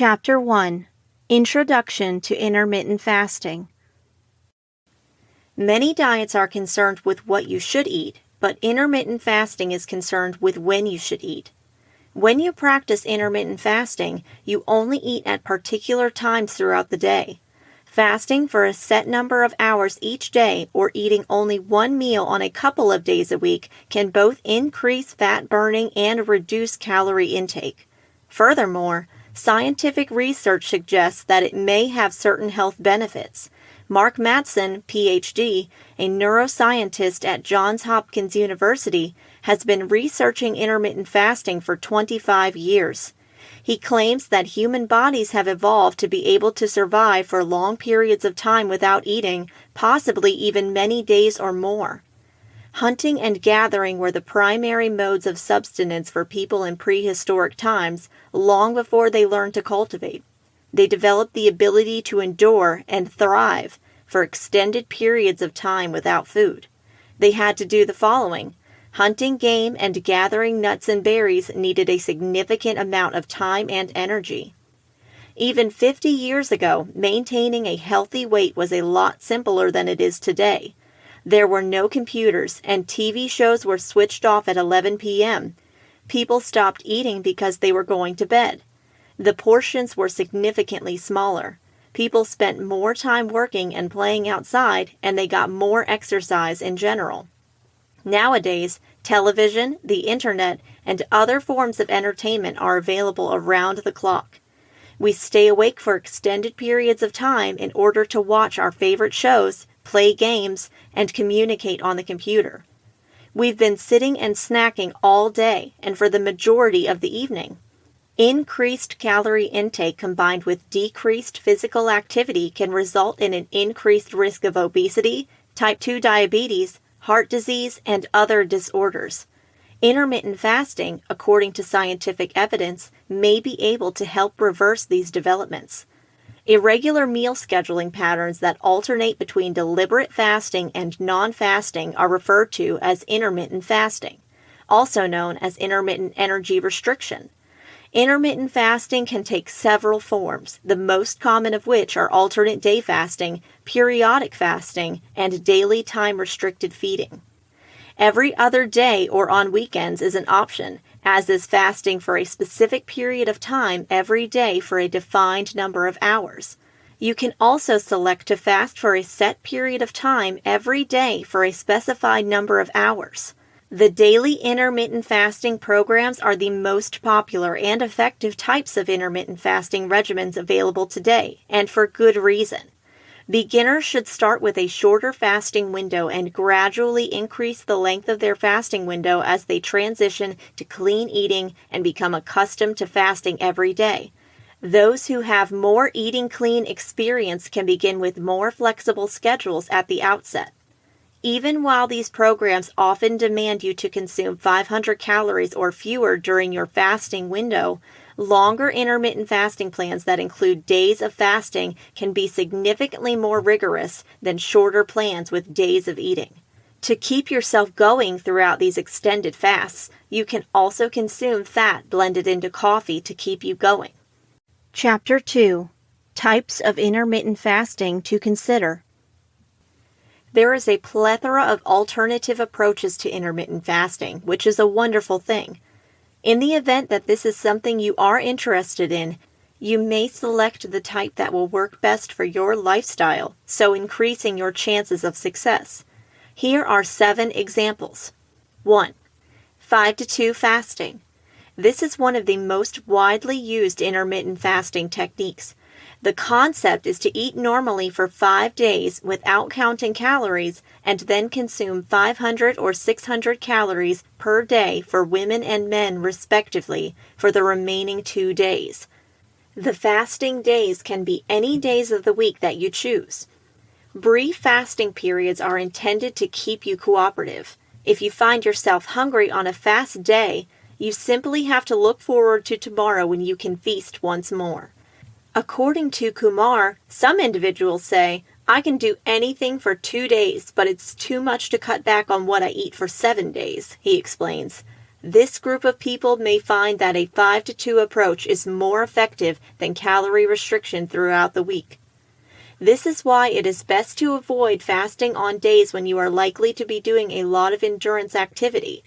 Chapter 1: Introduction to Intermittent Fasting. Many diets are concerned with what you should eat, but intermittent fasting is concerned with when you should eat. When you practice intermittent fasting, you only eat at particular times throughout the day. Fasting for a set number of hours each day or eating only one meal on a couple of days a week can both increase fat burning and reduce calorie intake. Furthermore, scientific research suggests that it may have certain health benefits. Mark Matson, Ph.D., a neuroscientist at Johns Hopkins University, has been researching intermittent fasting for 25 years. He claims that human bodies have evolved to be able to survive for long periods of time without eating, possibly even many days or more. Hunting and gathering were the primary modes of subsistence for people in prehistoric times, long before they learned to cultivate. They developed the ability to endure and thrive for extended periods of time without food. They had to do the following. Hunting game and gathering nuts and berries needed a significant amount of time and energy. Even 50 years ago, maintaining a healthy weight was a lot simpler than it is today. There were no computers, and TV shows were switched off at 11 p.m. People stopped eating because they were going to bed. The portions were significantly smaller. People spent more time working and playing outside, and they got more exercise in general. Nowadays, television, the internet, and other forms of entertainment are available around the clock. We stay awake for extended periods of time in order to watch our favorite shows, play games, and communicate on the computer. We've been sitting and snacking all day and for the majority of the evening. Increased calorie intake combined with decreased physical activity can result in an increased risk of obesity, type 2 diabetes, heart disease, and other disorders. Intermittent fasting, according to scientific evidence, may be able to help reverse these developments. Irregular meal scheduling patterns that alternate between deliberate fasting and non-fasting are referred to as intermittent fasting, also known as intermittent energy restriction. Intermittent fasting can take several forms, the most common of which are alternate day fasting, periodic fasting, and daily time-restricted feeding. Every other day or on weekends is an option, as is fasting for a specific period of time every day for a defined number of hours. You can also select to fast for a set period of time every day for a specified number of hours. The daily intermittent fasting programs are the most popular and effective types of intermittent fasting regimens available today, and for good reason. Beginners should start with a shorter fasting window and gradually increase the length of their fasting window as they transition to clean eating and become accustomed to fasting every day. Those who have more eating clean experience can begin with more flexible schedules at the outset. Even while these programs often demand you to consume 500 calories or fewer during your fasting window, longer intermittent fasting plans that include days of fasting can be significantly more rigorous than shorter plans with days of eating. To keep yourself going throughout these extended fasts, you can also consume fat blended into coffee to keep you going. Chapter 2: Types of Intermittent Fasting to Consider. There is a plethora of alternative approaches to intermittent fasting, which is a wonderful thing. In the event that this is something you are interested in, you may select the type that will work best for your lifestyle, so increasing your chances of success. Here are 7 examples. 1. 5-2 fasting. This is one of the most widely used intermittent fasting techniques. The concept is to eat normally for 5 days without counting calories and then consume 500 or 600 calories per day for women and men respectively for the remaining 2 days. The fasting days can be any days of the week that you choose. Brief fasting periods are intended to keep you cooperative. If you find yourself hungry on a fast day, you simply have to look forward to tomorrow when you can feast once more. According to Kumar, some individuals say, "I can do anything for 2 days, but it's too much to cut back on what I eat for 7 days," he explains. This group of people may find that a 5 to 2 approach is more effective than calorie restriction throughout the week. This is why it is best to avoid fasting on days when you are likely to be doing a lot of endurance activity.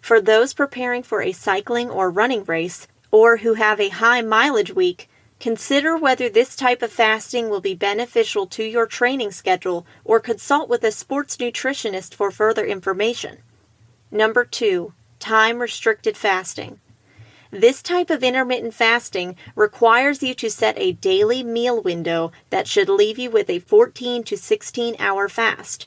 For those preparing for a cycling or running race, or who have a high mileage week, consider whether this type of fasting will be beneficial to your training schedule, or consult with a sports nutritionist for further information. Number 2, time-restricted fasting. This type of intermittent fasting requires you to set a daily meal window that should leave you with a 14 to 16-hour fast.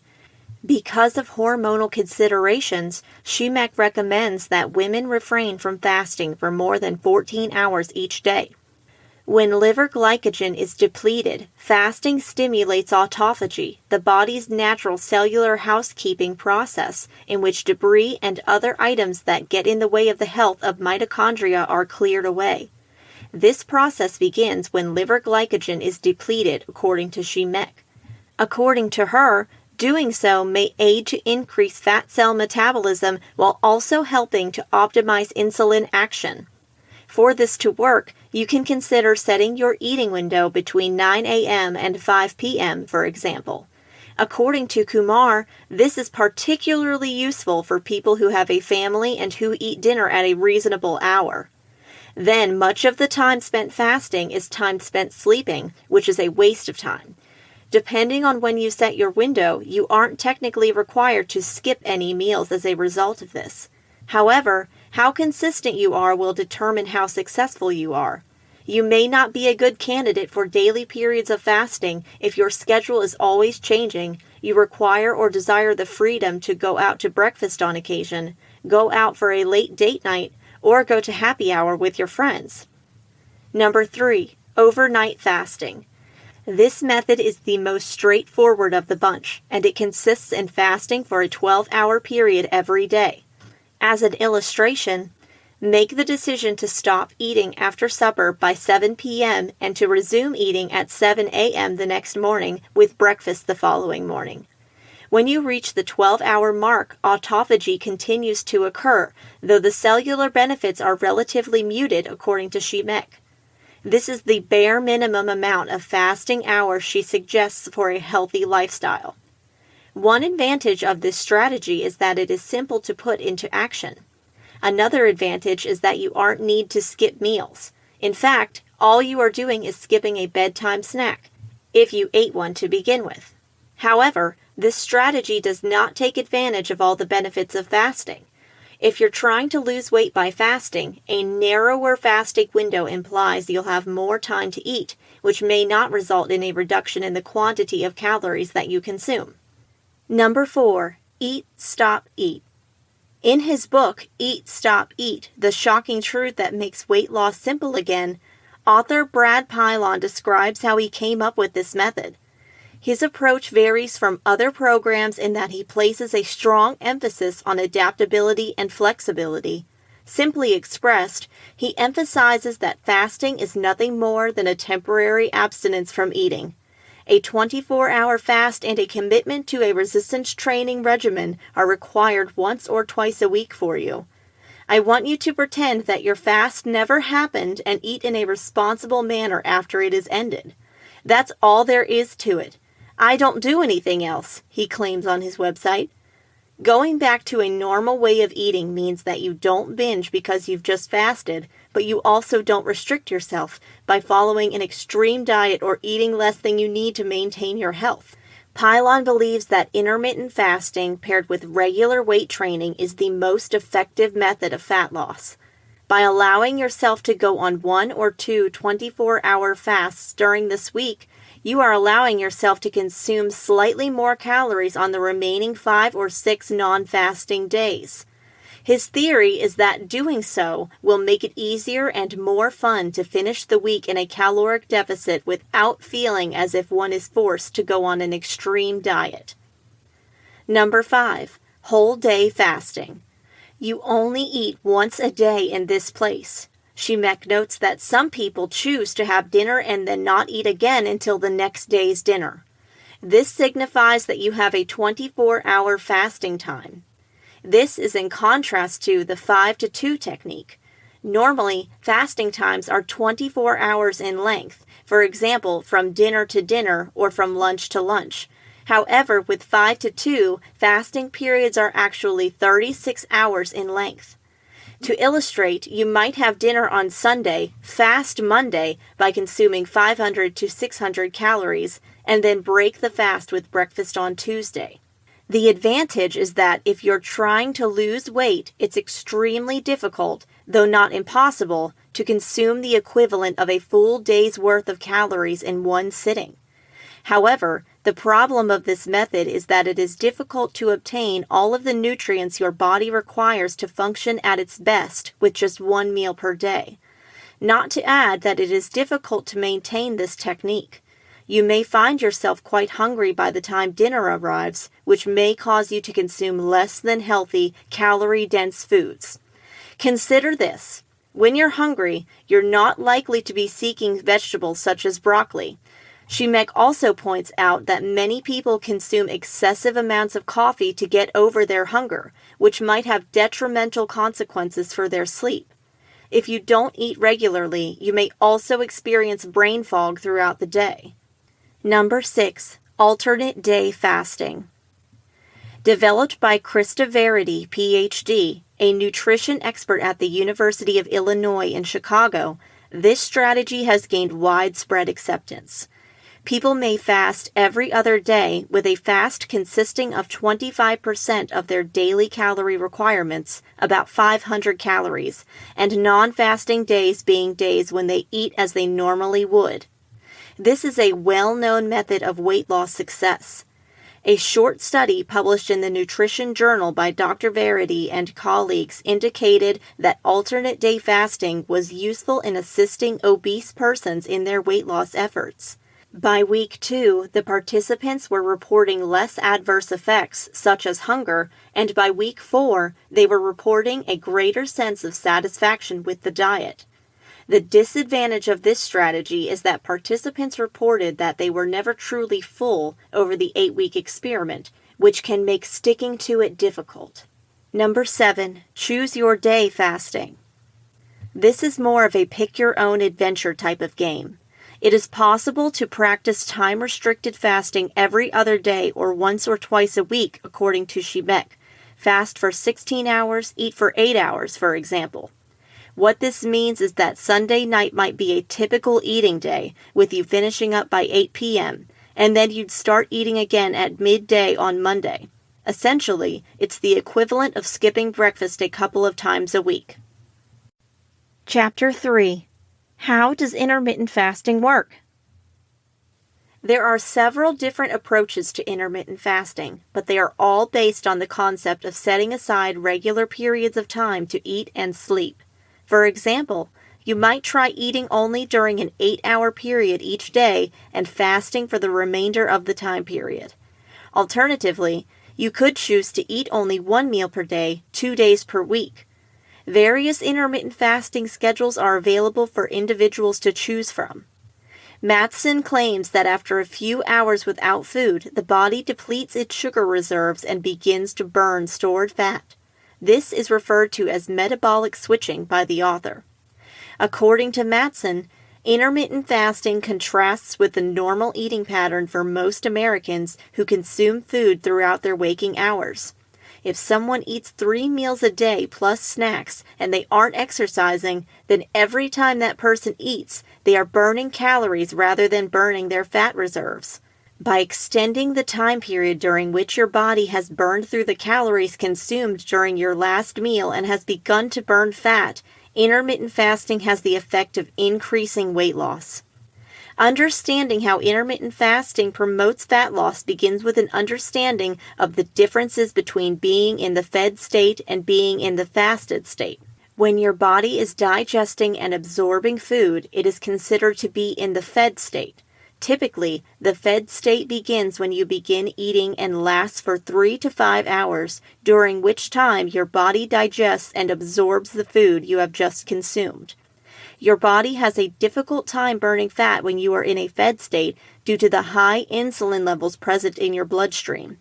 Because of hormonal considerations, Shemek recommends that women refrain from fasting for more than 14 hours each day. When liver glycogen is depleted, fasting stimulates autophagy, the body's natural cellular housekeeping process in which debris and other items that get in the way of the health of mitochondria are cleared away. This process begins when liver glycogen is depleted, according to Shemek. According to her, doing so may aid to increase fat cell metabolism while also helping to optimize insulin action. For this to work, you can consider setting your eating window between 9 a.m. and 5 p.m., for example. According to Kumar, this is particularly useful for people who have a family and who eat dinner at a reasonable hour. Then much of the time spent fasting is time spent sleeping, which is a waste of time. Depending on when you set your window, you aren't technically required to skip any meals as a result of this. However, how consistent you are will determine how successful you are. You may not be a good candidate for daily periods of fasting if your schedule is always changing, you require or desire the freedom to go out to breakfast on occasion, go out for a late date night, or go to happy hour with your friends. Number 3, overnight fasting. This method is the most straightforward of the bunch, and it consists in fasting for a 12-hour period every day. As an illustration, make the decision to stop eating after supper by 7 p.m. and to resume eating at 7 a.m. the next morning with breakfast the following morning. When you reach the 12-hour mark, autophagy continues to occur, though the cellular benefits are relatively muted, according to Shemek. This is the bare minimum amount of fasting hours she suggests for a healthy lifestyle. One advantage of this strategy is that it is simple to put into action. Another advantage is that you aren't need to skip meals. In fact, all you are doing is skipping a bedtime snack, if you ate one to begin with. However, this strategy does not take advantage of all the benefits of fasting. If you're trying to lose weight by fasting, a narrower fasting window implies you'll have more time to eat, which may not result in a reduction in the quantity of calories that you consume. Number 4, eat, stop, eat. In his book, Eat, Stop, Eat, The Shocking Truth That Makes Weight Loss Simple Again, author Brad Pilon describes how he came up with this method. His approach varies from other programs in that he places a strong emphasis on adaptability and flexibility. Simply expressed, he emphasizes that fasting is nothing more than a temporary abstinence from eating. A 24-hour fast and a commitment to a resistance training regimen are required once or twice a week for you. I want you to pretend that your fast never happened and eat in a responsible manner after it is ended. That's all there is to it. I don't do anything else, he claims on his website. Going back to a normal way of eating means that you don't binge because you've just fasted, but you also don't restrict yourself by following an extreme diet or eating less than you need to maintain your health. Pilon believes that intermittent fasting paired with regular weight training is the most effective method of fat loss. By allowing yourself to go on 1 or 2 24-hour fasts during this week, you are allowing yourself to consume slightly more calories on the remaining 5 or 6 non-fasting days. His theory is that doing so will make it easier and more fun to finish the week in a caloric deficit without feeling as if one is forced to go on an extreme diet. Number 5, whole day fasting. You only eat once a day in this place. Shemek notes that some people choose to have dinner and then not eat again until the next day's dinner. This signifies that you have a 24-hour fasting time. This is in contrast to the 5 to 2 technique. Normally, fasting times are 24 hours in length, for example, from dinner to dinner or from lunch to lunch. However, with 5 to 2, fasting periods are actually 36 hours in length. To illustrate, you might have dinner on Sunday, fast Monday by consuming 500 to 600 calories, and then break the fast with breakfast on Tuesday. The advantage is that if you're trying to lose weight, it's extremely difficult, though not impossible, to consume the equivalent of a full day's worth of calories in one sitting. However, the problem of this method is that it is difficult to obtain all of the nutrients your body requires to function at its best with just one meal per day. Not to add that it is difficult to maintain this technique. You may find yourself quite hungry by the time dinner arrives, which may cause you to consume less than healthy, calorie-dense foods. Consider this. When you're hungry, you're not likely to be seeking vegetables such as broccoli. Shemek also points out that many people consume excessive amounts of coffee to get over their hunger, which might have detrimental consequences for their sleep. If you don't eat regularly, you may also experience brain fog throughout the day. Number 6. Alternate day fasting. Developed by Krista Verity, Ph.D., a nutrition expert at the University of Illinois in Chicago, this strategy has gained widespread acceptance. People may fast every other day with a fast consisting of 25% of their daily calorie requirements, about 500 calories, and non-fasting days being days when they eat as they normally would. This is a well-known method of weight loss success. A short study published in the Nutrition Journal by Dr. Verity and colleagues indicated that alternate day fasting was useful in assisting obese persons in their weight loss efforts. By week 2, the participants were reporting less adverse effects, such as hunger, and by week 4, they were reporting a greater sense of satisfaction with the diet. The disadvantage of this strategy is that participants reported that they were never truly full over the 8-week experiment, which can make sticking to it difficult. Number 7. Choose your day fasting. This is more of a pick-your-own-adventure type of game. It is possible to practice time-restricted fasting every other day or once or twice a week, according to Shemek. Fast for 16 hours, eat for 8 hours, for example. What this means is that Sunday night might be a typical eating day, with you finishing up by 8 p.m., and then you'd start eating again at midday on Monday. Essentially, it's the equivalent of skipping breakfast a couple of times a week. Chapter 3. How does intermittent fasting work? There are several different approaches to intermittent fasting, but they are all based on the concept of setting aside regular periods of time to eat and sleep. For example, you might try eating only during an 8-hour period each day and fasting for the remainder of the time period. Alternatively, you could choose to eat only one meal per day, 2 days per week. Various intermittent fasting schedules are available for individuals to choose from. Matheson claims that after a few hours without food, the body depletes its sugar reserves and begins to burn stored fat. This is referred to as metabolic switching by the author. According to Matheson, intermittent fasting contrasts with the normal eating pattern for most Americans who consume food throughout their waking hours. If someone eats 3 meals a day plus snacks and they aren't exercising, then every time that person eats, they are burning calories rather than burning their fat reserves. By extending the time period during which your body has burned through the calories consumed during your last meal and has begun to burn fat, intermittent fasting has the effect of increasing weight loss. Understanding how intermittent fasting promotes fat loss begins with an understanding of the differences between being in the fed state and being in the fasted state. When your body is digesting and absorbing food, it is considered to be in the fed state. Typically, the fed state begins when you begin eating and lasts for 3 to 5 hours, during which time your body digests and absorbs the food you have just consumed. Your body has a difficult time burning fat when you are in a fed state due to the high insulin levels present in your bloodstream.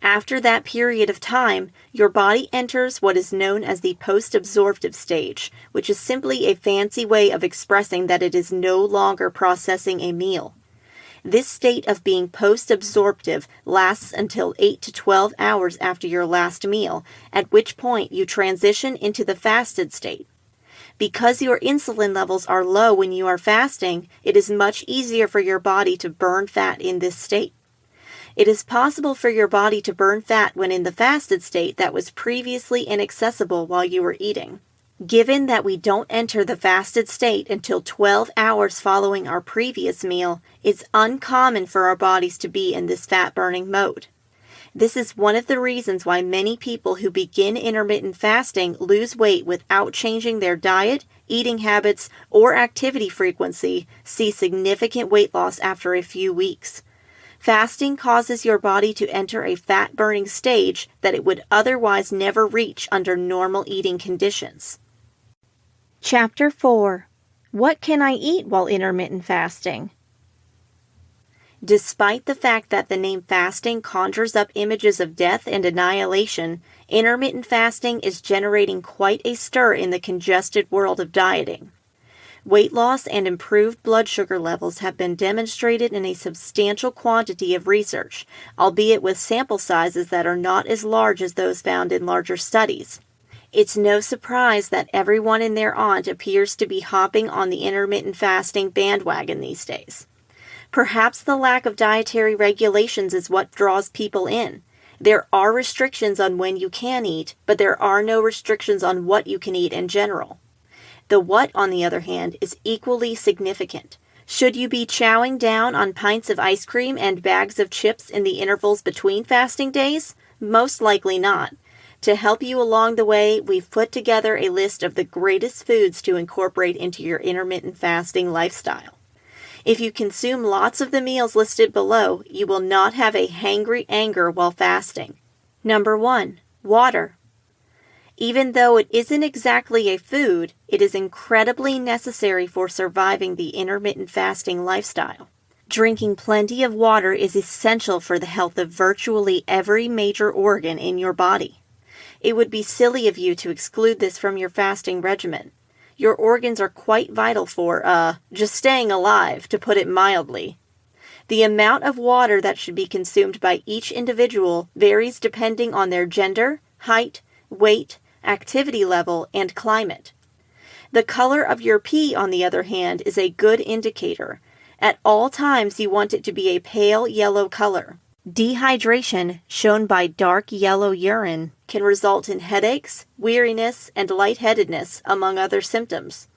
After that period of time, your body enters what is known as the post-absorptive stage, which is simply a fancy way of expressing that it is no longer processing a meal. This state of being post-absorptive lasts until 8 to 12 hours after your last meal, at which point you transition into the fasted state. Because your insulin levels are low when you are fasting, it is much easier for your body to burn fat in this state. It is possible for your body to burn fat when in the fasted state that was previously inaccessible while you were eating. Given that we don't enter the fasted state until 12 hours following our previous meal, it's uncommon for our bodies to be in this fat-burning mode. This is one of the reasons why many people who begin intermittent fasting lose weight without changing their diet, eating habits, or activity frequency, see significant weight loss after a few weeks. Fasting causes your body to enter a fat-burning stage that it would otherwise never reach under normal eating conditions. Chapter 4. What can I eat while intermittent fasting? Despite the fact that the name fasting conjures up images of death and annihilation, intermittent fasting is generating quite a stir in the congested world of dieting. Weight loss and improved blood sugar levels have been demonstrated in a substantial quantity of research, albeit with sample sizes that are not as large as those found in larger studies. It's no surprise that everyone and their aunt appears to be hopping on the intermittent fasting bandwagon these days. Perhaps the lack of dietary regulations is what draws people in. There are restrictions on when you can eat, but there are no restrictions on what you can eat in general. The what, on the other hand, is equally significant. Should you be chowing down on pints of ice cream and bags of chips in the intervals between fasting days? Most likely not. To help you along the way, we've put together a list of the greatest foods to incorporate into your intermittent fasting lifestyle. If you consume lots of the meals listed below, you will not have a hangry anger while fasting. Number 1. Water. Even though it isn't exactly a food, it is incredibly necessary for surviving the intermittent fasting lifestyle. Drinking plenty of water is essential for the health of virtually every major organ in your body. It would be silly of you to exclude this from your fasting regimen. Your organs are quite vital for, just staying alive, to put it mildly. The amount of water that should be consumed by each individual varies depending on their gender, height, weight, activity level, and climate. The color of your pee, on the other hand, is a good indicator. At all times, you want it to be a pale yellow color. Dehydration, shown by dark yellow urine, can result in headaches, weariness, and lightheadedness, among other symptoms.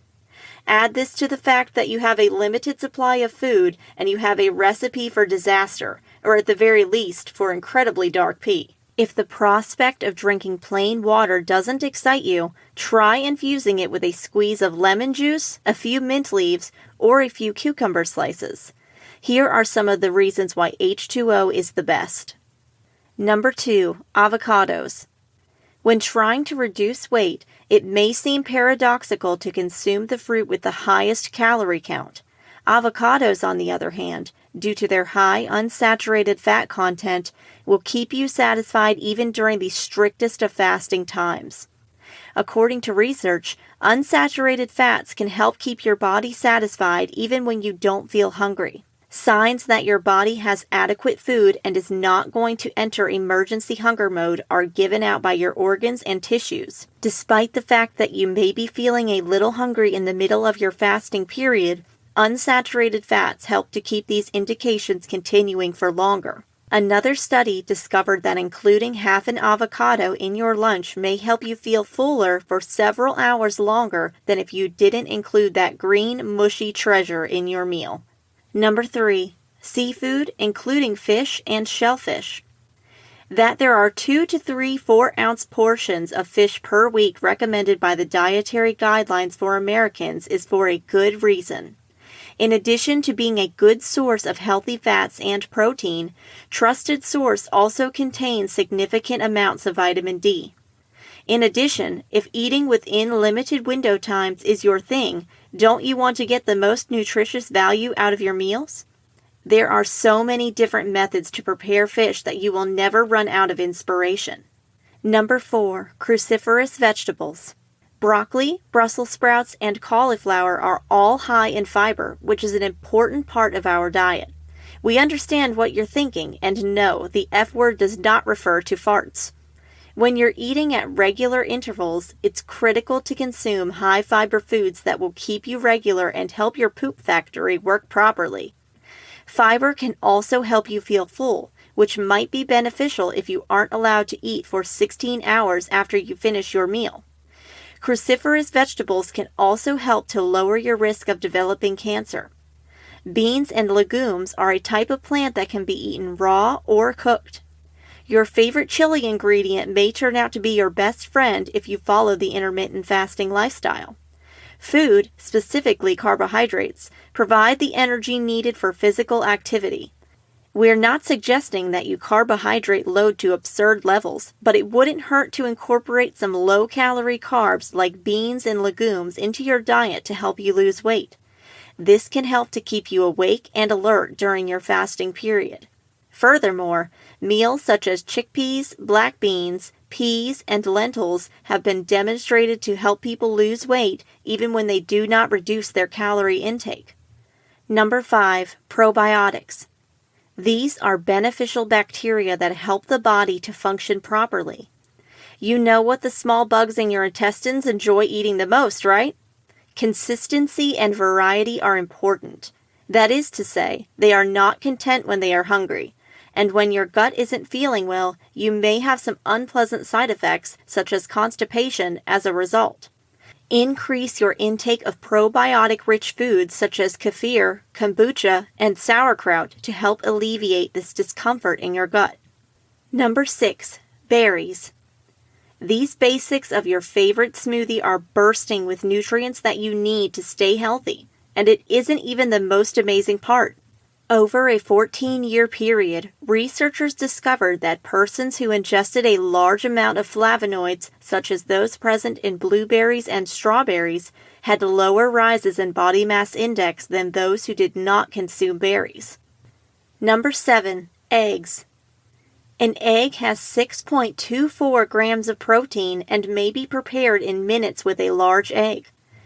Add this to the fact that you have a limited supply of food and you have a recipe for disaster, or at the very least, for incredibly dark pee. If the prospect of drinking plain water doesn't excite you, try infusing it with a squeeze of lemon juice, a few mint leaves, or a few cucumber slices. Here are some of the reasons why H2O is the best. Number 2. Avocados. When trying to reduce weight, it may seem paradoxical to consume the fruit with the highest calorie count. Avocados, on the other hand, due to their high unsaturated fat content, will keep you satisfied even during the strictest of fasting times. According to research, unsaturated fats can help keep your body satisfied even when you don't feel hungry. Signs that your body has adequate food and is not going to enter emergency hunger mode are given out by your organs and tissues. Despite the fact that you may be feeling a little hungry in the middle of your fasting period, unsaturated fats help to keep these indications continuing for longer. Another study discovered that including half an avocado in your lunch may help you feel fuller for several hours longer than if you didn't include that green, mushy treasure in your meal. Number 3. Seafood, including fish and shellfish. That there are 2 to 3 4-ounce portions of fish per week recommended by the dietary guidelines for Americans is for a good reason. In addition to being a good source of healthy fats and protein, Trusted Source also contains significant amounts of vitamin D. In addition, if eating within limited window times is your thing, don't you want to get the most nutritious value out of your meals? There are so many different methods to prepare fish that you will never run out of inspiration. Number 4, cruciferous vegetables. Broccoli, Brussels sprouts, and cauliflower are all high in fiber, which is an important part of our diet. We understand what you're thinking, and no, the F word does not refer to farts. When you're eating at regular intervals, it's critical to consume high-fiber foods that will keep you regular and help your poop factory work properly. Fiber can also help you feel full, which might be beneficial if you aren't allowed to eat for 16 hours after you finish your meal. Cruciferous vegetables can also help to lower your risk of developing cancer. Beans and legumes are a type of plant that can be eaten raw or cooked. Your favorite chili ingredient may turn out to be your best friend if you follow the intermittent fasting lifestyle. Food, specifically carbohydrates, provide the energy needed for physical activity. We're not suggesting that you carbohydrate load to absurd levels, but it wouldn't hurt to incorporate some low-calorie carbs like beans and legumes into your diet to help you lose weight. This can help to keep you awake and alert during your fasting period. Furthermore, meals such as chickpeas, black beans, peas, and lentils have been demonstrated to help people lose weight even when they do not reduce their calorie intake. Number 5, probiotics. These are beneficial bacteria that help the body to function properly. You know what the small bugs in your intestines enjoy eating the most, right? Consistency and variety are important. That is to say, they are not content when they are hungry. And when your gut isn't feeling well, you may have some unpleasant side effects, such as constipation, as a result. Increase your intake of probiotic-rich foods such as kefir, kombucha, and sauerkraut to help alleviate this discomfort in your gut. Number 6, berries. These basics of your favorite smoothie are bursting with nutrients that you need to stay healthy, and it isn't even the most amazing part. Over a 14-year period, researchers discovered that persons who ingested a large amount of flavonoids, such as those present in blueberries and strawberries, had lower rises in body mass index than those who did not consume berries. Number 7, eggs. An egg has 6.24 grams of protein and may be prepared in minutes with a large egg.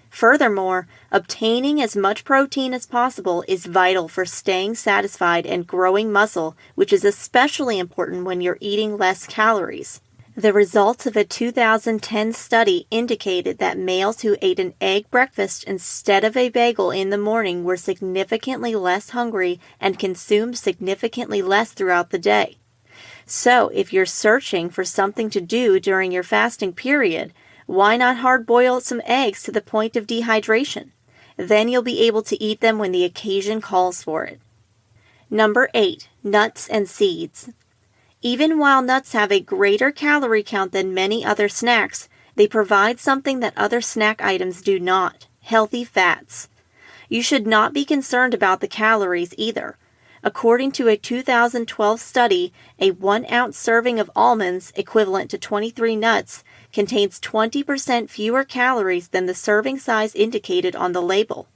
Furthermore, obtaining as much protein as possible is vital for staying satisfied and growing muscle, which is especially important when you're eating less calories. The results of a 2010 study indicated that males who ate an egg breakfast instead of a bagel in the morning were significantly less hungry and consumed significantly less throughout the day. So, if you're searching for something to do during your fasting period, why not hard-boil some eggs to the point of dehydration? Then you'll be able to eat them when the occasion calls for it. Number 8, nuts and seeds. Even while nuts have a greater calorie count than many other snacks, they provide something that other snack items do not: healthy fats. You should not be concerned about the calories either. According to a 2012 study, a 1-ounce serving of almonds, equivalent to 23 nuts, contains 20% fewer calories than the serving size indicated on the label.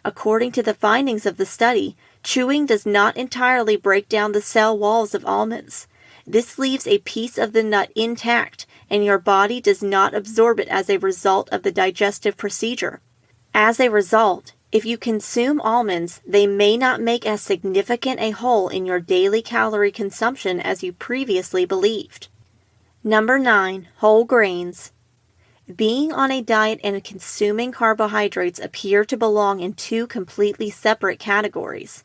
According to the findings of the study, chewing does not entirely break down the cell walls of almonds. This leaves a piece of the nut intact, and your body does not absorb it as a result of the digestive procedure. As a result, if you consume almonds, they may not make as significant a hole in your daily calorie consumption as you previously believed. Number 9, whole grains. Being on a diet and consuming carbohydrates appear to belong in two completely separate categories.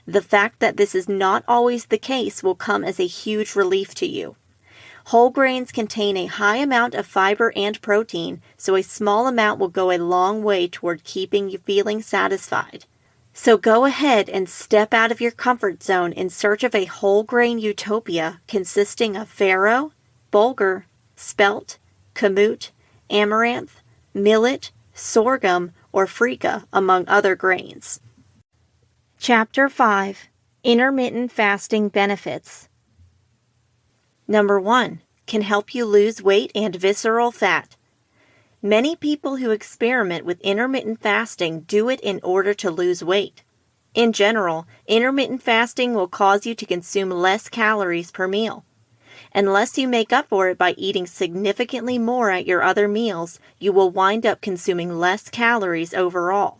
The fact that this is not always the case will come as a huge relief to you. Whole grains contain a high amount of fiber and protein, so a small amount will go a long way toward keeping you feeling satisfied. So go ahead and step out of your comfort zone in search of a whole grain utopia consisting of farro, bulgur, spelt, kamut, amaranth, millet, sorghum, or freekeh, among other grains. Chapter 5, Intermittent Fasting Benefits. Number 1, can help you lose weight and visceral fat. Many people who experiment with intermittent fasting do it in order to lose weight. In general, intermittent fasting will cause you to consume less calories per meal. Unless you make up for it by eating significantly more at your other meals, you will wind up consuming less calories overall.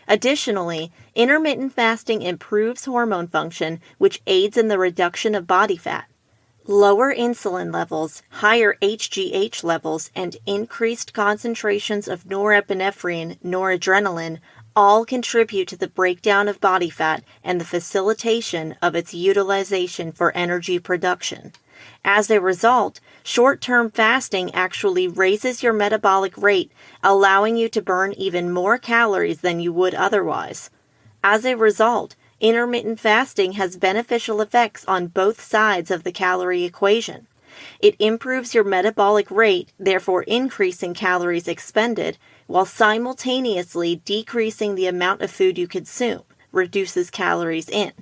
Additionally, intermittent fasting improves hormone function, which aids in the reduction of body fat. Lower insulin levels, higher HGH levels, and increased concentrations of norepinephrine, noradrenaline all contribute to the breakdown of body fat and the facilitation of its utilization for energy production. As a result, short-term fasting actually raises your metabolic rate, allowing you to burn even more calories than you would otherwise. As a result, intermittent fasting has beneficial effects on both sides of the calorie equation. It improves your metabolic rate, therefore increasing calories expended, while simultaneously decreasing the amount of food you consume, reduces calories in.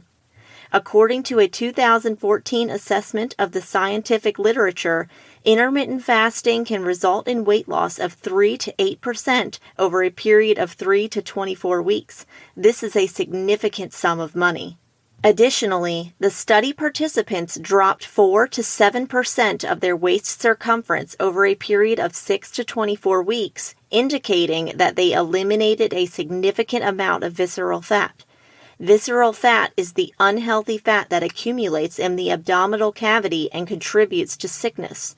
According to a 2014 assessment of the scientific literature, intermittent fasting can result in weight loss of 3 to 8% over a period of 3 to 24 weeks. This is a significant sum of money. Additionally, the study participants dropped 4 to 7% of their waist circumference over a period of 6 to 24 weeks, indicating that they eliminated a significant amount of visceral fat. Visceral fat is the unhealthy fat that accumulates in the abdominal cavity and contributes to sickness.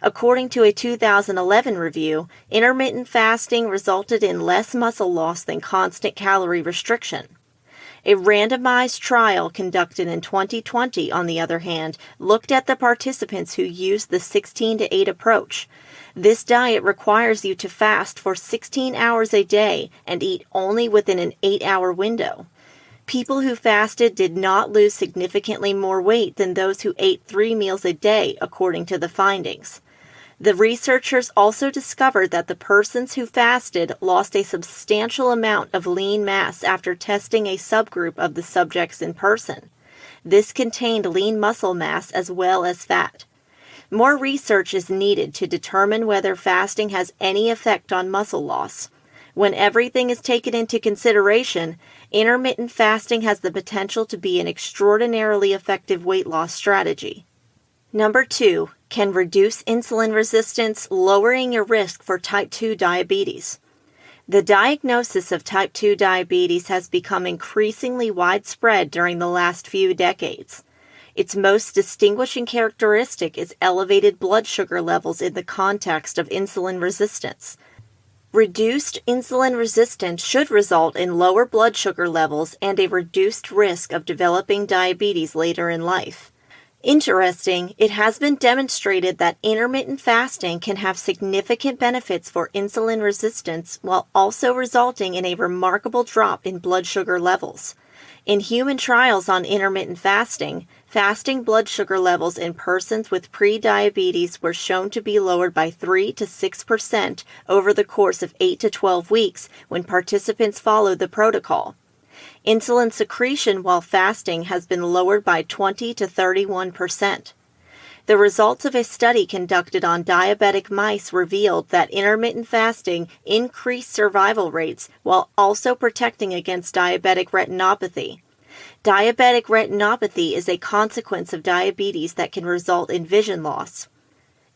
According to a 2011 review, intermittent fasting resulted in less muscle loss than constant calorie restriction. A randomized trial conducted in 2020, on the other hand, looked at the participants who used the 16-8 approach. This diet requires you to fast for 16 hours a day and eat only within an 8-hour window. People who fasted did not lose significantly more weight than those who ate 3 meals a day, according to the findings. The researchers also discovered that the persons who fasted lost a substantial amount of lean mass after testing a subgroup of the subjects in person. This contained lean muscle mass as well as fat. More research is needed to determine whether fasting has any effect on muscle loss. When everything is taken into consideration, intermittent fasting has the potential to be an extraordinarily effective weight loss strategy. Number 2, can reduce insulin resistance, lowering your risk for type 2 diabetes. The diagnosis of type 2 diabetes has become increasingly widespread during the last few decades. Its most distinguishing characteristic is elevated blood sugar levels in the context of insulin resistance. Reduced insulin resistance should result in lower blood sugar levels and a reduced risk of developing diabetes later in life. Interesting, it has been demonstrated that intermittent fasting can have significant benefits for insulin resistance while also resulting in a remarkable drop in blood sugar levels. In human trials on intermittent fasting, fasting blood sugar levels in persons with pre-diabetes were shown to be lowered by 3 to 6% over the course of 8 to 12 weeks when participants followed the protocol. Insulin secretion while fasting has been lowered by 20 to 31%. The results of a study conducted on diabetic mice revealed that intermittent fasting increased survival rates while also protecting against diabetic retinopathy. Diabetic retinopathy is a consequence of diabetes that can result in vision loss.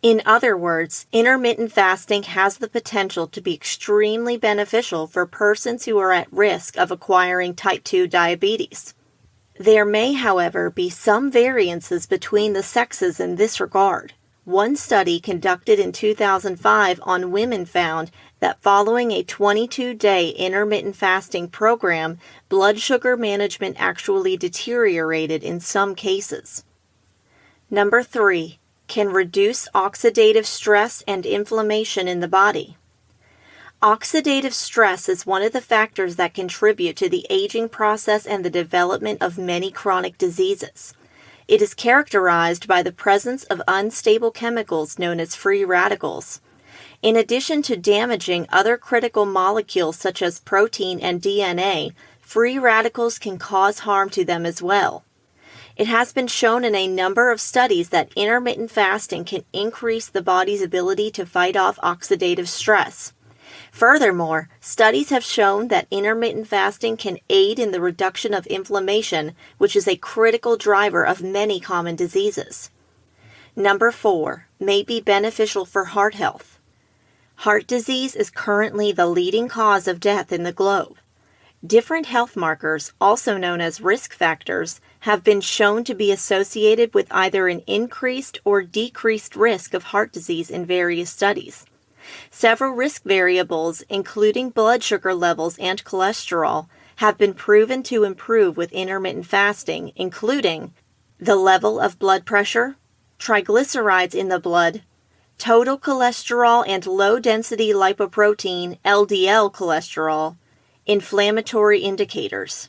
In other words, intermittent fasting has the potential to be extremely beneficial for persons who are at risk of acquiring type 2 diabetes. There may, however, be some variances between the sexes in this regard. One study conducted in 2005 on women found that following a 22-day intermittent fasting program, blood sugar management actually deteriorated in some cases. Number 3, can reduce oxidative stress and inflammation in the body. Oxidative stress is one of the factors that contribute to the aging process and the development of many chronic diseases. It is characterized by the presence of unstable chemicals known as free radicals. In addition to damaging other critical molecules such as protein and DNA, free radicals can cause harm to them as well. It has been shown in a number of studies that intermittent fasting can increase the body's ability to fight off oxidative stress. Furthermore, studies have shown that intermittent fasting can aid in the reduction of inflammation, which is a critical driver of many common diseases. Number 4, may be beneficial for heart health. Heart disease is currently the leading cause of death in the globe. Different health markers, also known as risk factors, have been shown to be associated with either an increased or decreased risk of heart disease in various studies. Several risk variables, including blood sugar levels and cholesterol, have been proven to improve with intermittent fasting, including the level of blood pressure, triglycerides in the blood, total cholesterol and low-density lipoprotein (LDL) cholesterol, inflammatory indicators.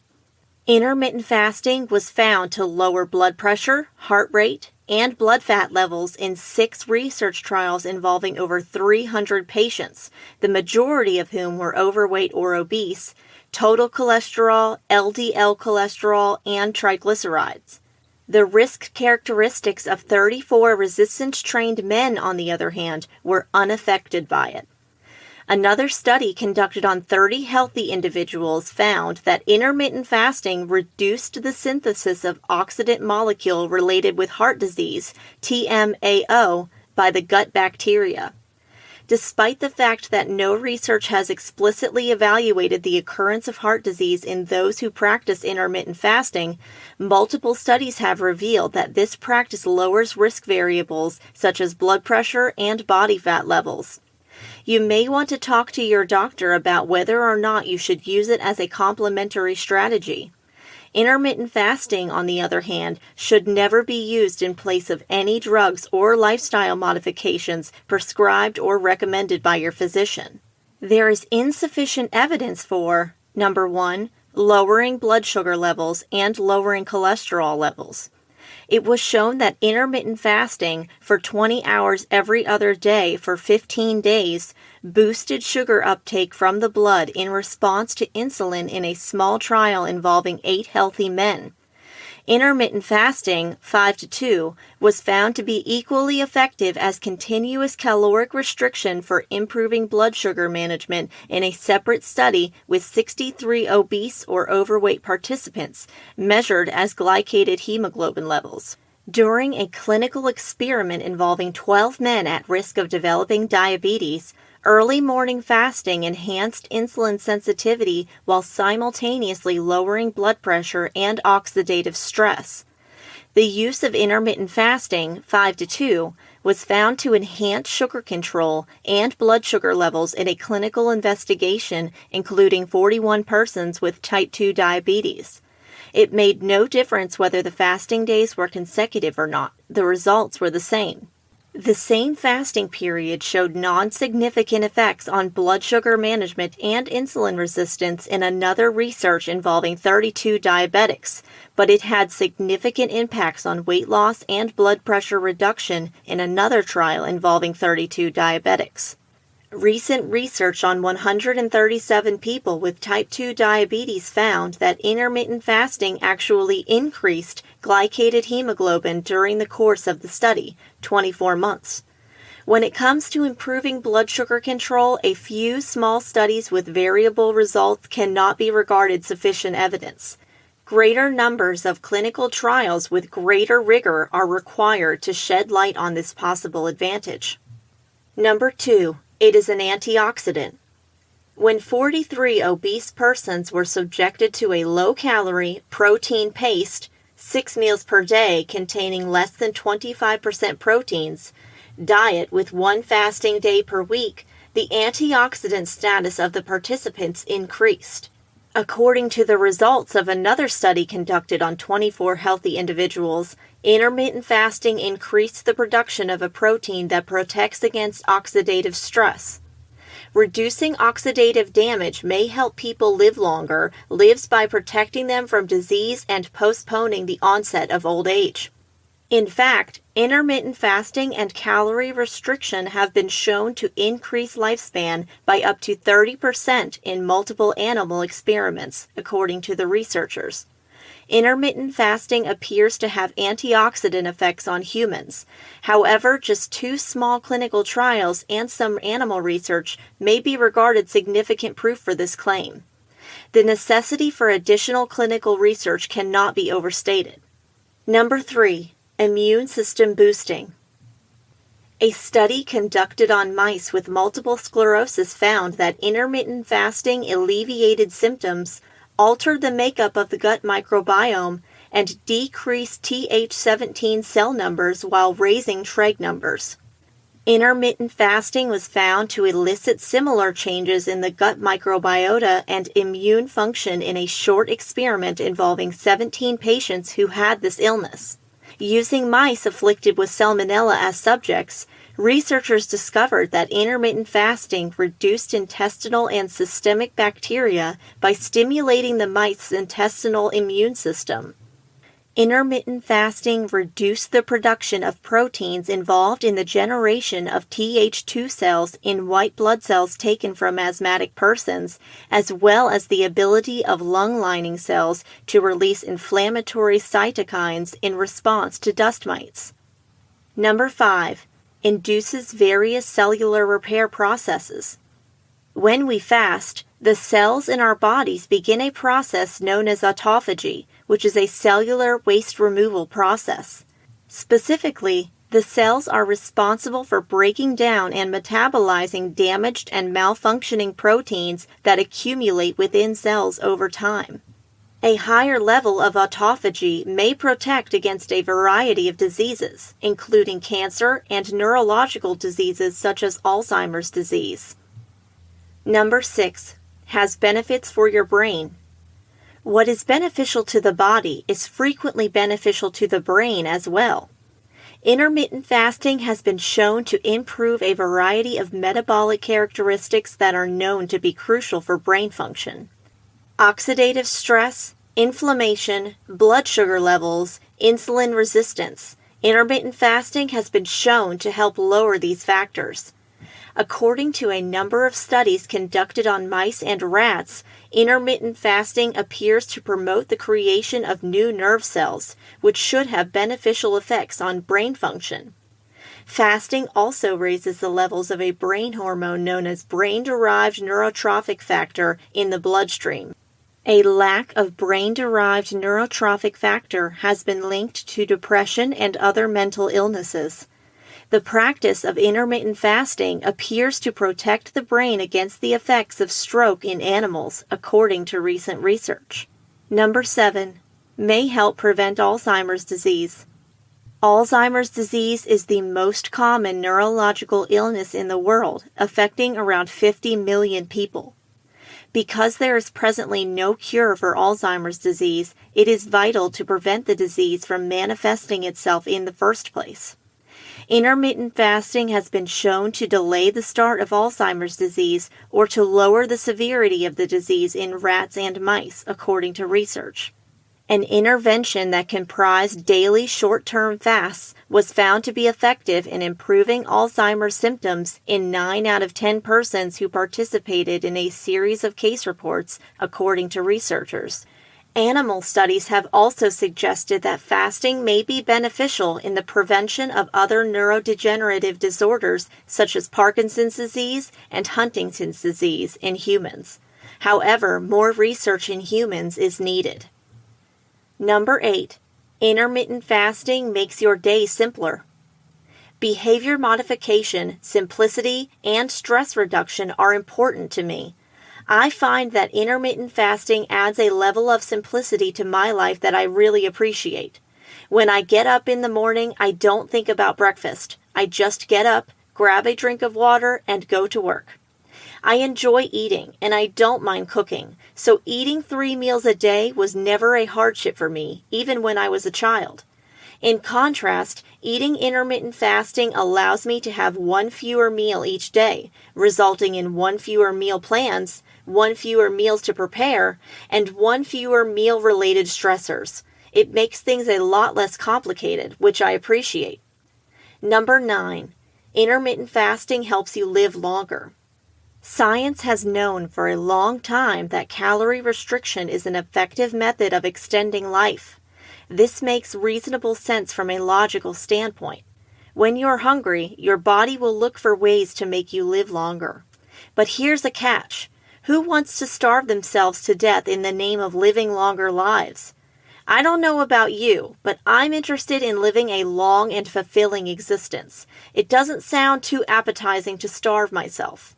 Intermittent fasting was found to lower blood pressure, heart rate, and blood fat levels in 6 research trials involving over 300 patients, the majority of whom were overweight or obese, total cholesterol, LDL cholesterol, and triglycerides. The risk characteristics of 34 resistance-trained men, on the other hand, were unaffected by it. Another study conducted on 30 healthy individuals found that intermittent fasting reduced the synthesis of oxidant molecule related with heart disease, TMAO, by the gut bacteria. Despite the fact that no research has explicitly evaluated the occurrence of heart disease in those who practice intermittent fasting, multiple studies have revealed that this practice lowers risk variables such as blood pressure and body fat levels. You may want to talk to your doctor about whether or not you should use it as a complementary strategy. Intermittent fasting, on the other hand, should never be used in place of any drugs or lifestyle modifications prescribed or recommended by your physician. There is insufficient evidence for, number 1, lowering blood sugar levels and lowering cholesterol levels. It was shown that intermittent fasting for 20 hours every other day for 15 days boosted sugar uptake from the blood in response to insulin in a small trial involving 8 healthy men. Intermittent fasting, 5-2, was found to be equally effective as continuous caloric restriction for improving blood sugar management in a separate study with 63 obese or overweight participants, measured as glycated hemoglobin levels. During a clinical experiment involving 12 men at risk of developing diabetes, early morning fasting enhanced insulin sensitivity while simultaneously lowering blood pressure and oxidative stress. The use of intermittent fasting, 5-2, was found to enhance sugar control and blood sugar levels in a clinical investigation including 41 persons with type 2 diabetes. It made no difference whether the fasting days were consecutive or not. The results were the same. The same fasting period showed non-significant effects on blood sugar management and insulin resistance in another research involving 32 diabetics, but it had significant impacts on weight loss and blood pressure reduction in another trial involving 32 diabetics. Recent research on 137 people with type 2 diabetes found that intermittent fasting actually increased glycated hemoglobin during the course of the study, 24 months. When it comes to improving blood sugar control, a few small studies with variable results cannot be regarded sufficient evidence. Greater numbers of clinical trials with greater rigor are required to shed light on this possible advantage. Number 2. It is an antioxidant. When 43 obese persons were subjected to a low-calorie, protein-paced, 6 meals per day containing less than 25% proteins, diet with 1 fasting day per week, the antioxidant status of the participants increased. According to the results of another study conducted on 24 healthy individuals, intermittent fasting increased the production of a protein that protects against oxidative stress. Reducing oxidative damage may help people live longer, lives by protecting them from disease and postponing the onset of old age. In fact, intermittent fasting and calorie restriction have been shown to increase lifespan by up to 30% in multiple animal experiments, according to the researchers. Intermittent fasting appears to have antioxidant effects on humans. However, just 2 small clinical trials and some animal research may be regarded significant proof for this claim. The necessity for additional clinical research cannot be overstated. Number 3. Immune system boosting. A study conducted on mice with multiple sclerosis found that intermittent fasting alleviated symptoms, altered the makeup of the gut microbiome, and decreased Th17 cell numbers while raising Treg numbers. Intermittent fasting was found to elicit similar changes in the gut microbiota and immune function in a short experiment involving 17 patients who had this illness. Using mice afflicted with salmonella as subjects, researchers discovered that intermittent fasting reduced intestinal and systemic bacteria by stimulating the mice's intestinal immune system. Intermittent fasting reduced the production of proteins involved in the generation of Th2 cells in white blood cells taken from asthmatic persons, as well as the ability of lung lining cells to release inflammatory cytokines in response to dust mites. Number 5. Induces various cellular repair processes. When we fast, the cells in our bodies begin a process known as autophagy, which is a cellular waste removal process. Specifically, the cells are responsible for breaking down and metabolizing damaged and malfunctioning proteins that accumulate within cells over time. A higher level of autophagy may protect against a variety of diseases, including cancer and neurological diseases such as Alzheimer's disease. Number 6. Has benefits for your brain. What is beneficial to the body is frequently beneficial to the brain as well. Intermittent fasting has been shown to improve a variety of metabolic characteristics that are known to be crucial for brain function. Oxidative stress, inflammation, blood sugar levels, insulin resistance. Intermittent fasting has been shown to help lower these factors. According to a number of studies conducted on mice and rats, intermittent fasting appears to promote the creation of new nerve cells, which should have beneficial effects on brain function. Fasting also raises the levels of a brain hormone known as brain-derived neurotrophic factor in the bloodstream. A lack of brain-derived neurotrophic factor has been linked to depression and other mental illnesses. The practice of intermittent fasting appears to protect the brain against the effects of stroke in animals, according to recent research. Number 7. May help prevent Alzheimer's disease. Alzheimer's disease is the most common neurological illness in the world, affecting around 50 million people. Because there is presently no cure for Alzheimer's disease, it is vital to prevent the disease from manifesting itself in the first place. Intermittent fasting has been shown to delay the start of Alzheimer's disease or to lower the severity of the disease in rats and mice, according to research. An intervention that comprised daily short-term fasts was found to be effective in improving Alzheimer's symptoms in 9 out of 10 persons who participated in a series of case reports, according to researchers. Animal studies have also suggested that fasting may be beneficial in the prevention of other neurodegenerative disorders such as Parkinson's disease and Huntington's disease in humans. However, more research in humans is needed. Number 8. Intermittent fasting makes your day simpler. Behavior modification, simplicity, and stress reduction are important to me. I find that intermittent fasting adds a level of simplicity to my life that I really appreciate. When I get up in the morning, I don't think about breakfast. I just get up, grab a drink of water, and go to work. I enjoy eating, and I don't mind cooking, so eating 3 meals a day was never a hardship for me, even when I was a child. In contrast, eating intermittent fasting allows me to have 1 fewer meal each day, resulting in 1 fewer meal plans, 1 fewer meals to prepare, and 1 fewer meal-related stressors. It makes things a lot less complicated, which I appreciate. Number 9. Intermittent fasting helps you live longer. Science has known for a long time that calorie restriction is an effective method of extending life. This makes reasonable sense from a logical standpoint. When you're hungry, your body will look for ways to make you live longer. But here's a catch. Who wants to starve themselves to death in the name of living longer lives? I don't know about you, but I'm interested in living a long and fulfilling existence. It doesn't sound too appetizing to starve myself.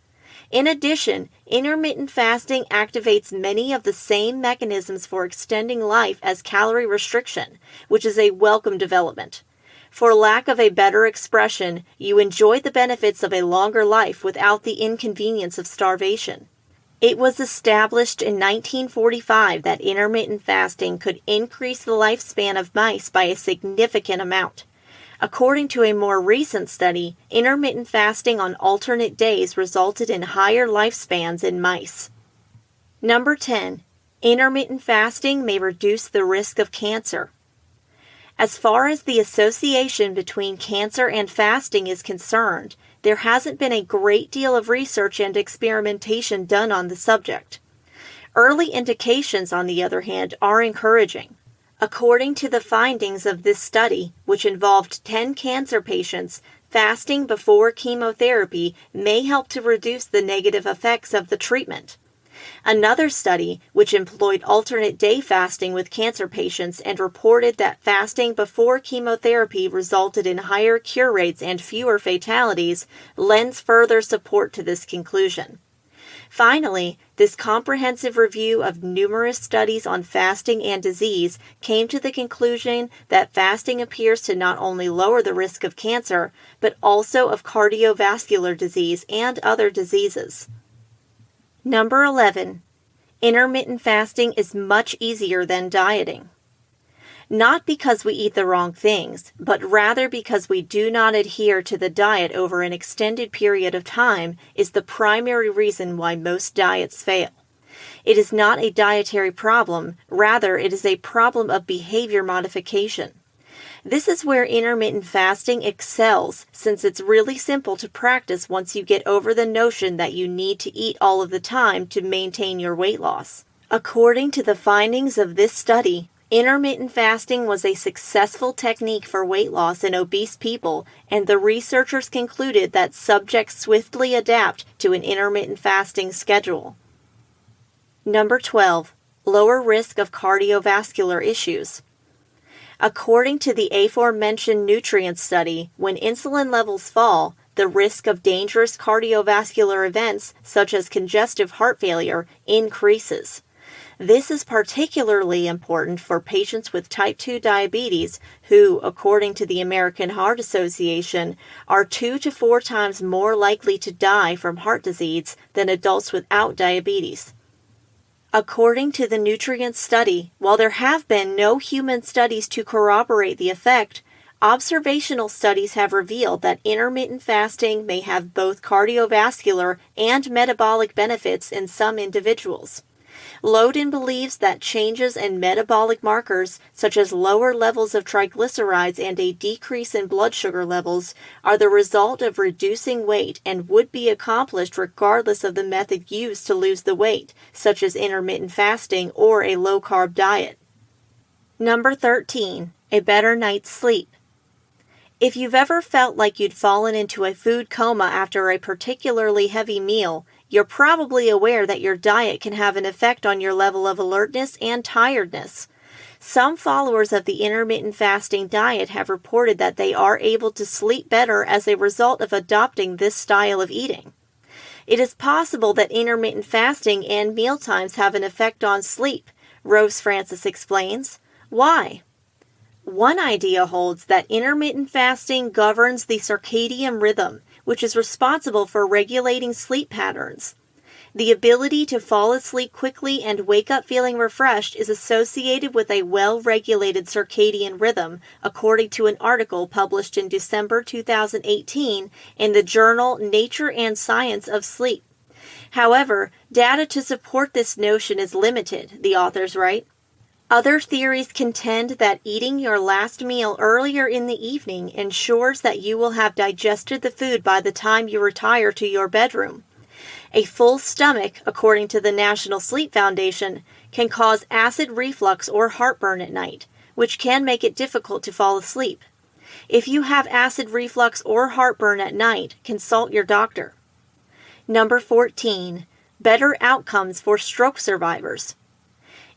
In addition, intermittent fasting activates many of the same mechanisms for extending life as calorie restriction, which is a welcome development. For lack of a better expression, you enjoy the benefits of a longer life without the inconvenience of starvation. It was established in 1945 that intermittent fasting could increase the lifespan of mice by a significant amount. According to a more recent study, intermittent fasting on alternate days resulted in higher lifespans in mice. Number 10. Intermittent fasting may reduce the risk of cancer. As far as the association between cancer and fasting is concerned, there hasn't been a great deal of research and experimentation done on the subject. Early indications, on the other hand, are encouraging. According to the findings of this study, which involved 10 cancer patients, fasting before chemotherapy may help to reduce the negative effects of the treatment. Another study, which employed alternate day fasting with cancer patients and reported that fasting before chemotherapy resulted in higher cure rates and fewer fatalities, lends further support to this conclusion. Finally, this comprehensive review of numerous studies on fasting and disease came to the conclusion that fasting appears to not only lower the risk of cancer, but also of cardiovascular disease and other diseases. Number 11. Intermittent fasting is much easier than dieting. Not because we eat the wrong things, but rather because we do not adhere to the diet over an extended period of time is the primary reason why most diets fail. It is not a dietary problem, rather it is a problem of behavior modification. This is where intermittent fasting excels, since it's really simple to practice once you get over the notion that you need to eat all of the time to maintain your weight loss. According to the findings of this study, intermittent fasting was a successful technique for weight loss in obese people, and the researchers concluded that subjects swiftly adapt to an intermittent fasting schedule. Number 12. Lower risk of cardiovascular issues. According to the aforementioned nutrient study, when insulin levels fall, the risk of dangerous cardiovascular events, such as congestive heart failure, increases. This is particularly important for patients with type 2 diabetes who, according to the American Heart Association, are 2 to 4 times more likely to die from heart disease than adults without diabetes. According to the nutrient study, while there have been no human studies to corroborate the effect, observational studies have revealed that intermittent fasting may have both cardiovascular and metabolic benefits in some individuals. Loden believes that changes in metabolic markers, such as lower levels of triglycerides and a decrease in blood sugar levels, are the result of reducing weight and would be accomplished regardless of the method used to lose the weight, such as intermittent fasting or a low-carb diet. Number 13. A better night's sleep. If you've ever felt like you'd fallen into a food coma after a particularly heavy meal, you're probably aware that your diet can have an effect on your level of alertness and tiredness. Some followers of the intermittent fasting diet have reported that they are able to sleep better as a result of adopting this style of eating. It is possible that intermittent fasting and mealtimes have an effect on sleep, Rose Francis explains. Why? One idea holds that intermittent fasting governs the circadian rhythm, which is responsible for regulating sleep patterns. The ability to fall asleep quickly and wake up feeling refreshed is associated with a well-regulated circadian rhythm, according to an article published in December 2018 in the journal Nature and Science of Sleep. However, data to support this notion is limited, the authors write. Other theories contend that eating your last meal earlier in the evening ensures that you will have digested the food by the time you retire to your bedroom. A full stomach, according to the National Sleep Foundation, can cause acid reflux or heartburn at night, which can make it difficult to fall asleep. If you have acid reflux or heartburn at night, consult your doctor. Number 14. Better outcomes for stroke survivors.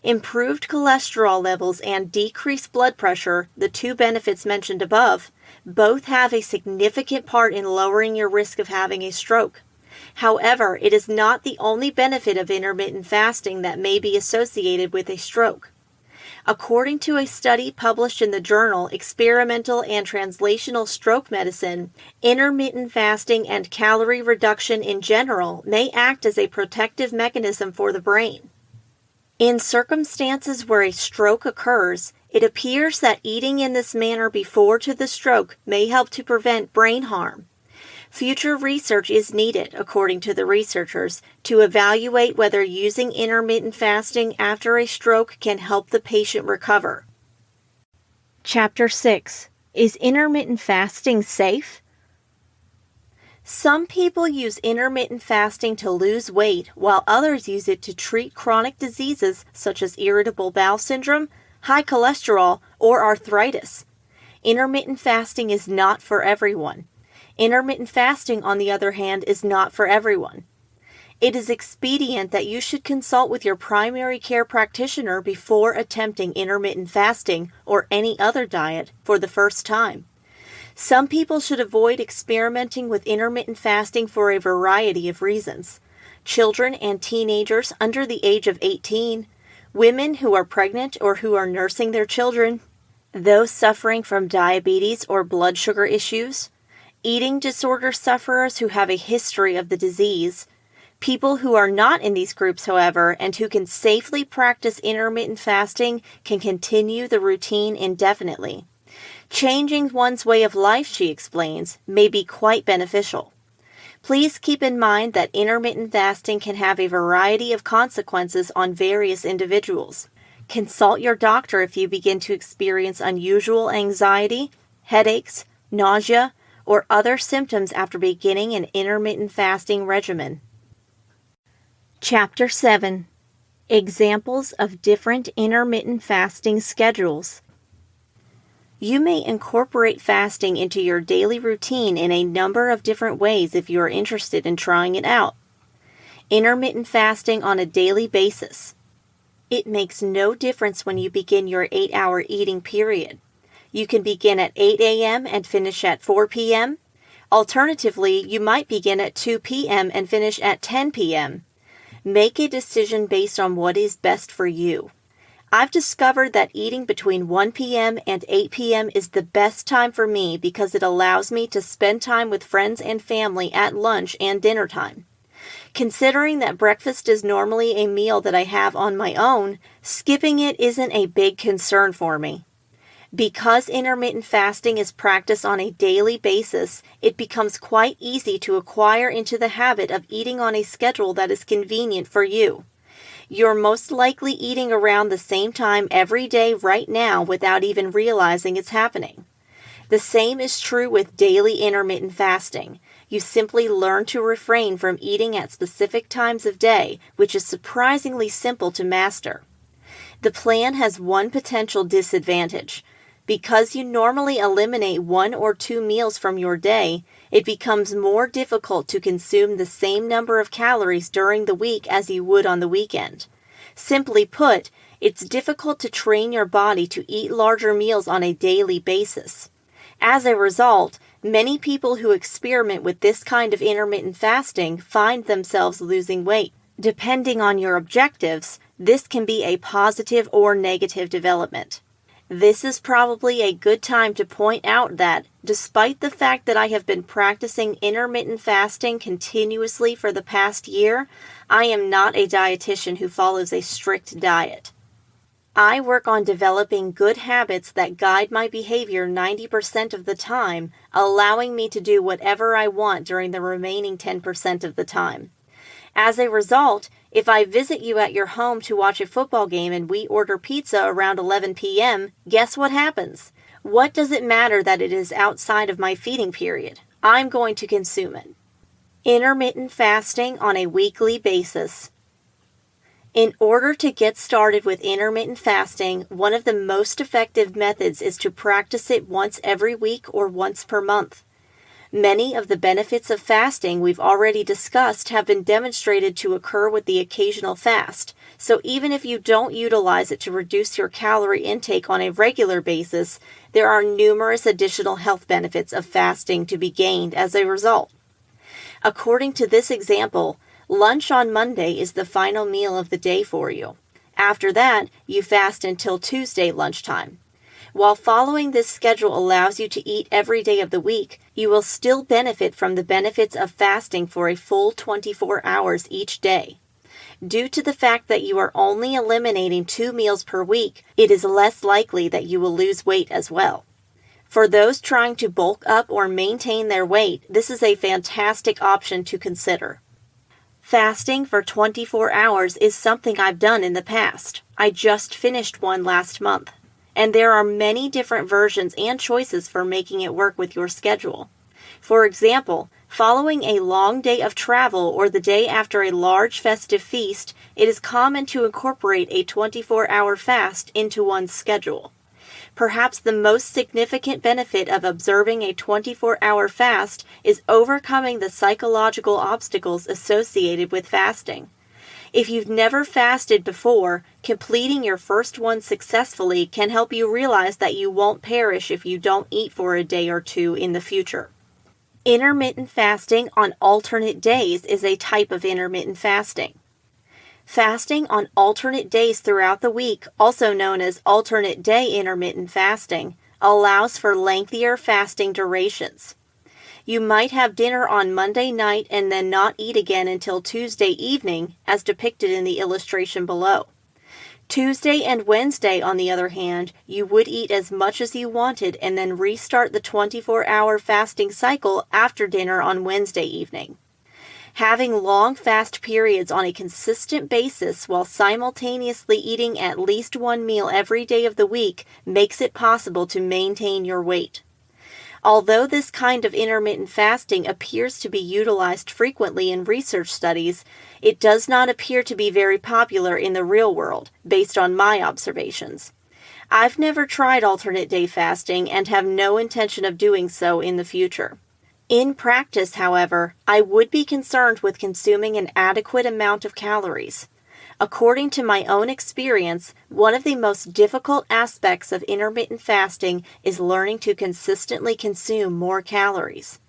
Improved cholesterol levels and decreased blood pressure, the two benefits mentioned above, both have a significant part in lowering your risk of having a stroke. However, it is not the only benefit of intermittent fasting that may be associated with a stroke. According to a study published in the journal Experimental and Translational Stroke Medicine, intermittent fasting and calorie reduction in general may act as a protective mechanism for the brain. In circumstances where a stroke occurs, it appears that eating in this manner before to the stroke may help to prevent brain harm. Future research is needed, according to the researchers, to evaluate whether using intermittent fasting after a stroke can help the patient recover. Chapter 6. Is intermittent fasting safe? Some people use intermittent fasting to lose weight, while others use it to treat chronic diseases such as irritable bowel syndrome, high cholesterol, or arthritis. Intermittent fasting is not for everyone. Intermittent fasting, on the other hand, is not for everyone. It is expedient that you should consult with your primary care practitioner before attempting intermittent fasting or any other diet for the first time. Some people should avoid experimenting with intermittent fasting for a variety of reasons. Children and teenagers under the age of 18, women who are pregnant or who are nursing their children, those suffering from diabetes or blood sugar issues, eating disorder sufferers who have a history of the disease. People who are not in these groups, however, and who can safely practice intermittent fasting can continue the routine indefinitely. Changing one's way of life, she explains, may be quite beneficial. Please keep in mind that intermittent fasting can have a variety of consequences on various individuals. Consult your doctor if you begin to experience unusual anxiety, headaches, nausea, or other symptoms after beginning an intermittent fasting regimen. Chapter 7. Examples of different intermittent fasting schedules. You may incorporate fasting into your daily routine in a number of different ways if you are interested in trying it out. Intermittent fasting on a daily basis. It makes no difference when you begin your 8-hour eating period. You can begin at 8 a.m. and finish at 4 p.m. Alternatively, you might begin at 2 p.m. and finish at 10 p.m. Make a decision based on what is best for you. I've discovered that eating between 1 p.m. and 8 p.m. is the best time for me because it allows me to spend time with friends and family at lunch and dinner time. Considering that breakfast is normally a meal that I have on my own, skipping it isn't a big concern for me. Because intermittent fasting is practiced on a daily basis, it becomes quite easy to acquire into the habit of eating on a schedule that is convenient for you. You're most likely eating around the same time every day right now without even realizing it's happening. The same is true with daily intermittent fasting. You simply learn to refrain from eating at specific times of day, which is surprisingly simple to master. The plan has one potential disadvantage. Because you normally eliminate 1 or 2 meals from your day, it becomes more difficult to consume the same number of calories during the week as you would on the weekend. Simply put, it's difficult to train your body to eat larger meals on a daily basis. As a result, many people who experiment with this kind of intermittent fasting find themselves losing weight. Depending on your objectives, this can be a positive or negative development. This is probably a good time to point out that, despite the fact that I have been practicing intermittent fasting continuously for the past year, I am not a dietitian who follows a strict diet. I work on developing good habits that guide my behavior 90% of the time, allowing me to do whatever I want during the remaining 10% of the time. As a result, if I visit you at your home to watch a football game and we order pizza around 11 p.m., guess what happens? What does it matter that it is outside of my feeding period? I'm going to consume it. Intermittent fasting on a weekly basis. In order to get started with intermittent fasting, one of the most effective methods is to practice it once every week or once per month. Many of the benefits of fasting we've already discussed have been demonstrated to occur with the occasional fast, so even if you don't utilize it to reduce your calorie intake on a regular basis, there are numerous additional health benefits of fasting to be gained as a result. According to this example, lunch on Monday is the final meal of the day for you. After that, you fast until Tuesday lunchtime. While following this schedule allows you to eat every day of the week, you will still benefit from the benefits of fasting for a full 24 hours each day. Due to the fact that you are only eliminating 2 meals per week, it is less likely that you will lose weight as well. For those trying to bulk up or maintain their weight, this is a fantastic option to consider. Fasting for 24 hours is something I've done in the past. I just finished one last month. And there are many different versions and choices for making it work with your schedule. For example, following a long day of travel or the day after a large festive feast, it is common to incorporate a 24-hour fast into one's schedule. Perhaps the most significant benefit of observing a 24-hour fast is overcoming the psychological obstacles associated with fasting. If you've never fasted before, completing your first one successfully can help you realize that you won't perish if you don't eat for a day or two in the future. Intermittent fasting on alternate days is a type of intermittent fasting. Fasting on alternate days throughout the week, also known as alternate day intermittent fasting, allows for lengthier fasting durations. You might have dinner on Monday night and then not eat again until Tuesday evening, as depicted in the illustration below. Tuesday and Wednesday, on the other hand, you would eat as much as you wanted and then restart the 24-hour fasting cycle after dinner on Wednesday evening. Having long fast periods on a consistent basis while simultaneously eating at least one meal every day of the week makes it possible to maintain your weight. Although this kind of intermittent fasting appears to be utilized frequently in research studies, it does not appear to be very popular in the real world, based on my observations. I've never tried alternate day fasting and have no intention of doing so in the future. In practice, however, I would be concerned with consuming an adequate amount of calories. According to my own experience, one of the most difficult aspects of intermittent fasting is learning to consistently consume more calories.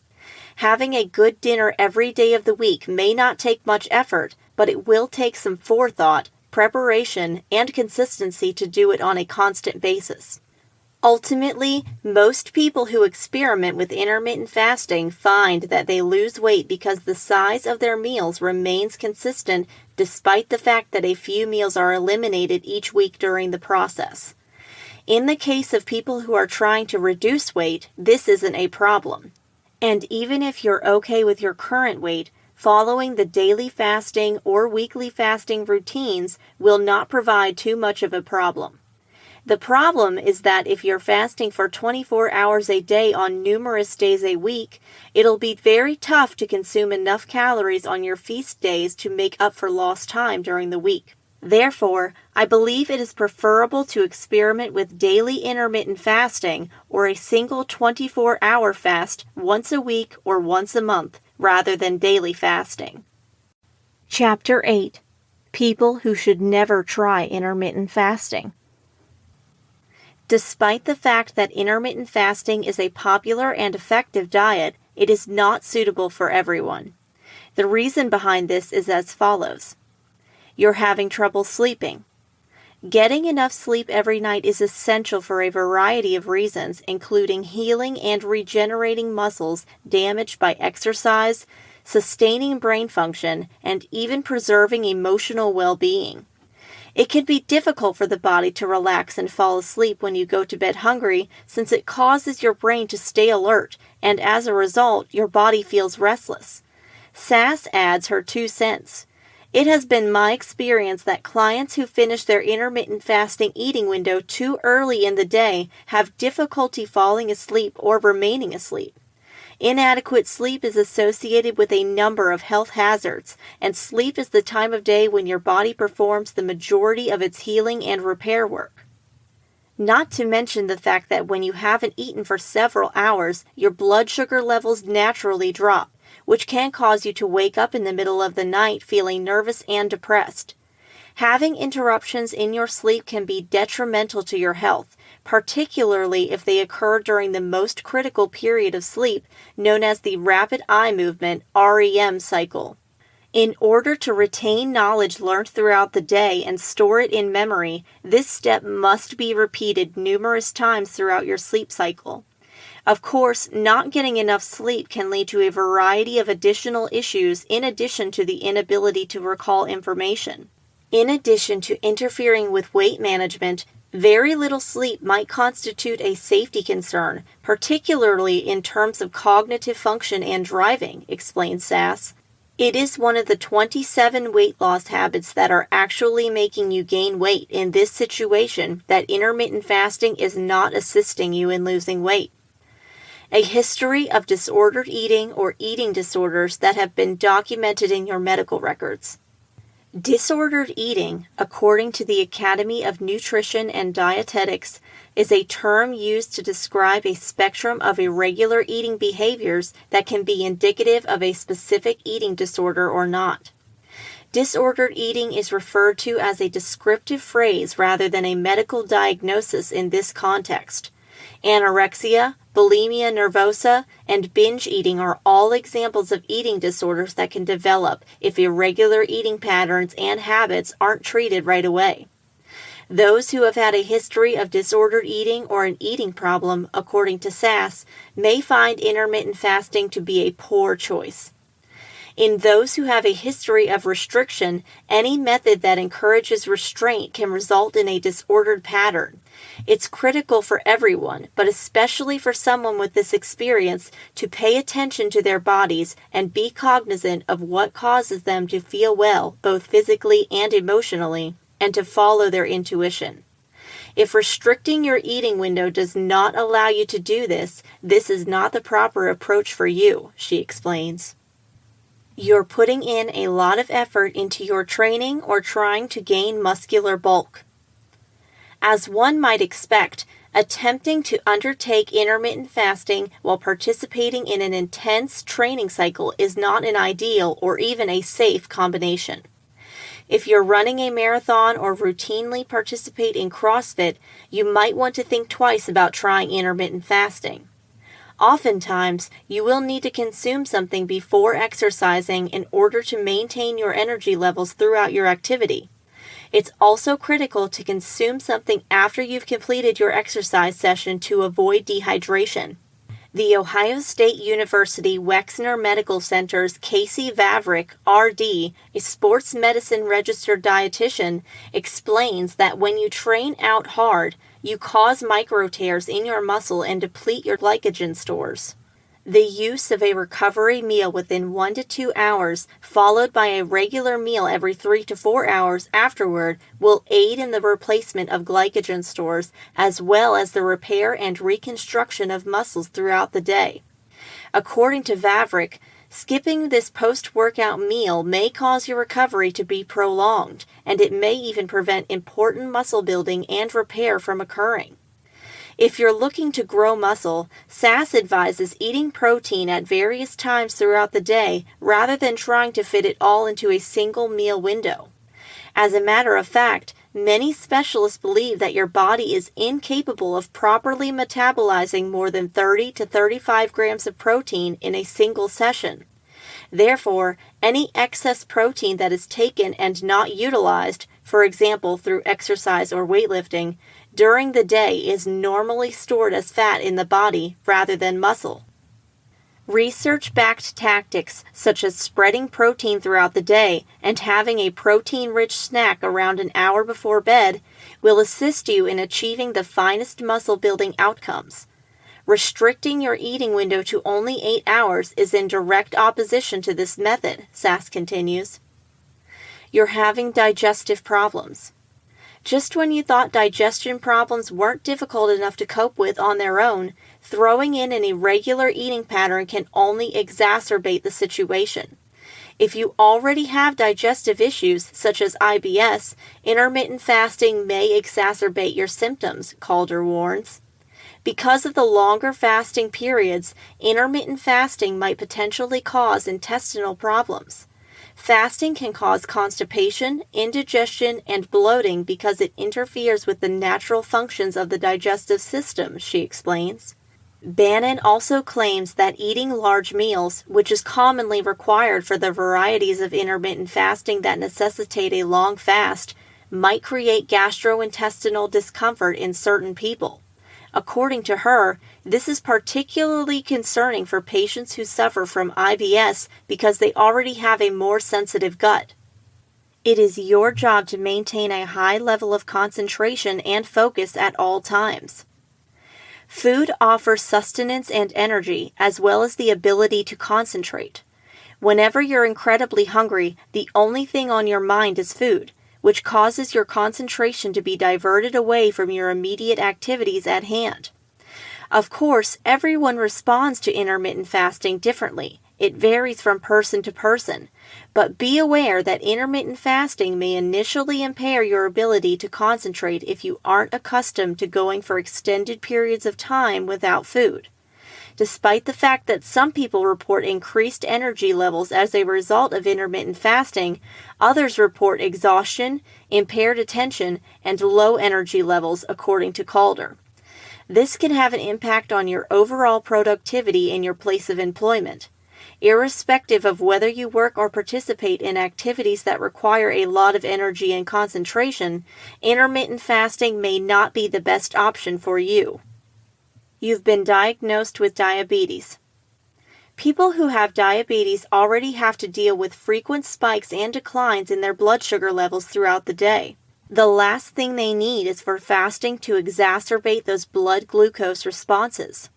Having a good dinner every day of the week may not take much effort, but it will take some forethought, preparation, and consistency to do it on a constant basis. Ultimately, most people who experiment with intermittent fasting find that they lose weight because the size of their meals remains consistent despite the fact that a few meals are eliminated each week during the process. In the case of people who are trying to reduce weight, this isn't a problem. And even if you're okay with your current weight, following the daily fasting or weekly fasting routines will not provide too much of a problem. The problem is that if you're fasting for 24 hours a day on numerous days a week, it'll be very tough to consume enough calories on your feast days to make up for lost time during the week. Therefore, I believe it is preferable to experiment with daily intermittent fasting or a single 24-hour fast once a week or once a month, rather than daily fasting. Chapter 8. People who should never try intermittent fasting. Despite the fact that intermittent fasting is a popular and effective diet, it is not suitable for everyone. The reason behind this is as follows. You're having trouble sleeping. Getting enough sleep every night is essential for a variety of reasons, including healing and regenerating muscles damaged by exercise, sustaining brain function, and even preserving emotional well-being. It can be difficult for the body to relax and fall asleep when you go to bed hungry, since it causes your brain to stay alert, and as a result, your body feels restless. Sass adds her 2 cents. It has been my experience that clients who finish their intermittent fasting eating window too early in the day have difficulty falling asleep or remaining asleep. Inadequate sleep is associated with a number of health hazards, and sleep is the time of day when your body performs the majority of its healing and repair work. Not to mention the fact that when you haven't eaten for several hours, your blood sugar levels naturally drop, which can cause you to wake up in the middle of the night feeling nervous and depressed. Having interruptions in your sleep can be detrimental to your health, particularly if they occur during the most critical period of sleep, known as the rapid eye movement (REM) cycle. In order to retain knowledge learned throughout the day and store it in memory, this step must be repeated numerous times throughout your sleep cycle. Of course, not getting enough sleep can lead to a variety of additional issues in addition to the inability to recall information. In addition to interfering with weight management, very little sleep might constitute a safety concern, particularly in terms of cognitive function and driving, explains Sass. It is one of the 27 weight loss habits that are actually making you gain weight in this situation that intermittent fasting is not assisting you in losing weight. A history of disordered eating or eating disorders that have been documented in your medical records. Disordered eating, according to the Academy of Nutrition and Dietetics, is a term used to describe a spectrum of irregular eating behaviors that can be indicative of a specific eating disorder or not. Disordered eating is referred to as a descriptive phrase rather than a medical diagnosis in this context. Anorexia, bulimia nervosa, and binge eating are all examples of eating disorders that can develop if irregular eating patterns and habits aren't treated right away. Those who have had a history of disordered eating or an eating problem, according to Sass, may find intermittent fasting to be a poor choice. In those who have a history of restriction, any method that encourages restraint can result in a disordered pattern. It's critical for everyone, but especially for someone with this experience, to pay attention to their bodies and be cognizant of what causes them to feel well, both physically and emotionally, and to follow their intuition. If restricting your eating window does not allow you to do this, this is not the proper approach for you, she explains. You're putting in a lot of effort into your training or trying to gain muscular bulk. As one might expect, attempting to undertake intermittent fasting while participating in an intense training cycle is not an ideal or even a safe combination. If you're running a marathon or routinely participate in CrossFit, you might want to think twice about trying intermittent fasting. Oftentimes, you will need to consume something before exercising in order to maintain your energy levels throughout your activity. It's also critical to consume something after you've completed your exercise session to avoid dehydration. The Ohio State University Wexner Medical Center's Casey Vavrick, RD, a sports medicine registered dietitian, explains that when you train out hard, you cause micro tears in your muscle and deplete your glycogen stores. The use of a recovery meal within 1 to 2 hours, followed by a regular meal every 3 to 4 hours afterward, will aid in the replacement of glycogen stores as well as the repair and reconstruction of muscles throughout the day. According to Vavrick, skipping this post-workout meal may cause your recovery to be prolonged, and it may even prevent important muscle building and repair from occurring. If you're looking to grow muscle, Sass advises eating protein at various times throughout the day rather than trying to fit it all into a single meal window. As a matter of fact, many specialists believe that your body is incapable of properly metabolizing more than 30 to 35 grams of protein in a single session. Therefore, any excess protein that is taken and not utilized, for example through exercise or weightlifting, during the day is normally stored as fat in the body rather than muscle. Research-backed tactics such as spreading protein throughout the day and having a protein-rich snack around an hour before bed will assist you in achieving the finest muscle-building outcomes. Restricting your eating window to only 8 hours is in direct opposition to this method, Sass continues. You're having digestive problems. Just when you thought digestion problems weren't difficult enough to cope with on their own, throwing in an irregular eating pattern can only exacerbate the situation. If you already have digestive issues, such as IBS, intermittent fasting may exacerbate your symptoms, Calder warns. Because of the longer fasting periods, intermittent fasting might potentially cause intestinal problems. Fasting can cause constipation, indigestion, and bloating because it interferes with the natural functions of the digestive system, she explains. Bannon also claims that eating large meals, which is commonly required for the varieties of intermittent fasting that necessitate a long fast, might create gastrointestinal discomfort in certain people. According to her, this is particularly concerning for patients who suffer from IBS because they already have a more sensitive gut. It is your job to maintain a high level of concentration and focus at all times. Food offers sustenance and energy, as well as the ability to concentrate. Whenever you're incredibly hungry, the only thing on your mind is food, which causes your concentration to be diverted away from your immediate activities at hand. Of course, everyone responds to intermittent fasting differently. It varies from person to person, but be aware that intermittent fasting may initially impair your ability to concentrate if you aren't accustomed to going for extended periods of time without food. Despite the fact that some people report increased energy levels as a result of intermittent fasting, others report exhaustion, impaired attention, and low energy levels, according to Calder. This can have an impact on your overall productivity in your place of employment. Irrespective of whether you work or participate in activities that require a lot of energy and concentration, intermittent fasting may not be the best option for you. You've been diagnosed with diabetes. People who have diabetes already have to deal with frequent spikes and declines in their blood sugar levels throughout the day. The last thing they need is for fasting to exacerbate those blood glucose responses.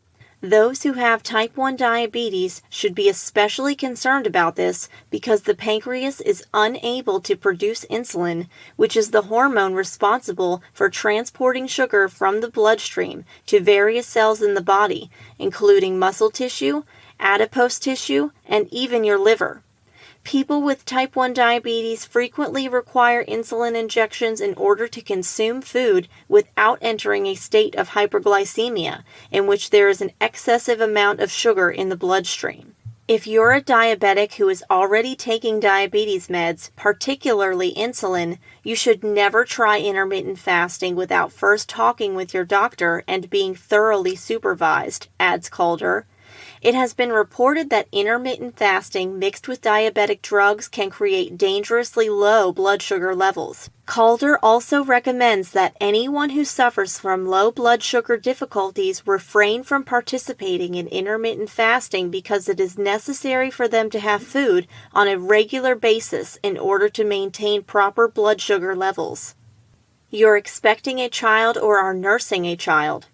Those who have type 1 diabetes should be especially concerned about this because the pancreas is unable to produce insulin, which is the hormone responsible for transporting sugar from the bloodstream to various cells in the body, including muscle tissue, adipose tissue, and even your liver. People with type 1 diabetes frequently require insulin injections in order to consume food without entering a state of hyperglycemia, in which there is an excessive amount of sugar in the bloodstream. If you're a diabetic who is already taking diabetes meds, particularly insulin, you should never try intermittent fasting without first talking with your doctor and being thoroughly supervised, adds Calder. It has been reported that intermittent fasting mixed with diabetic drugs can create dangerously low blood sugar levels. Calder also recommends that anyone who suffers from low blood sugar difficulties refrain from participating in intermittent fasting because it is necessary for them to have food on a regular basis in order to maintain proper blood sugar levels. You're expecting a child or are nursing a child.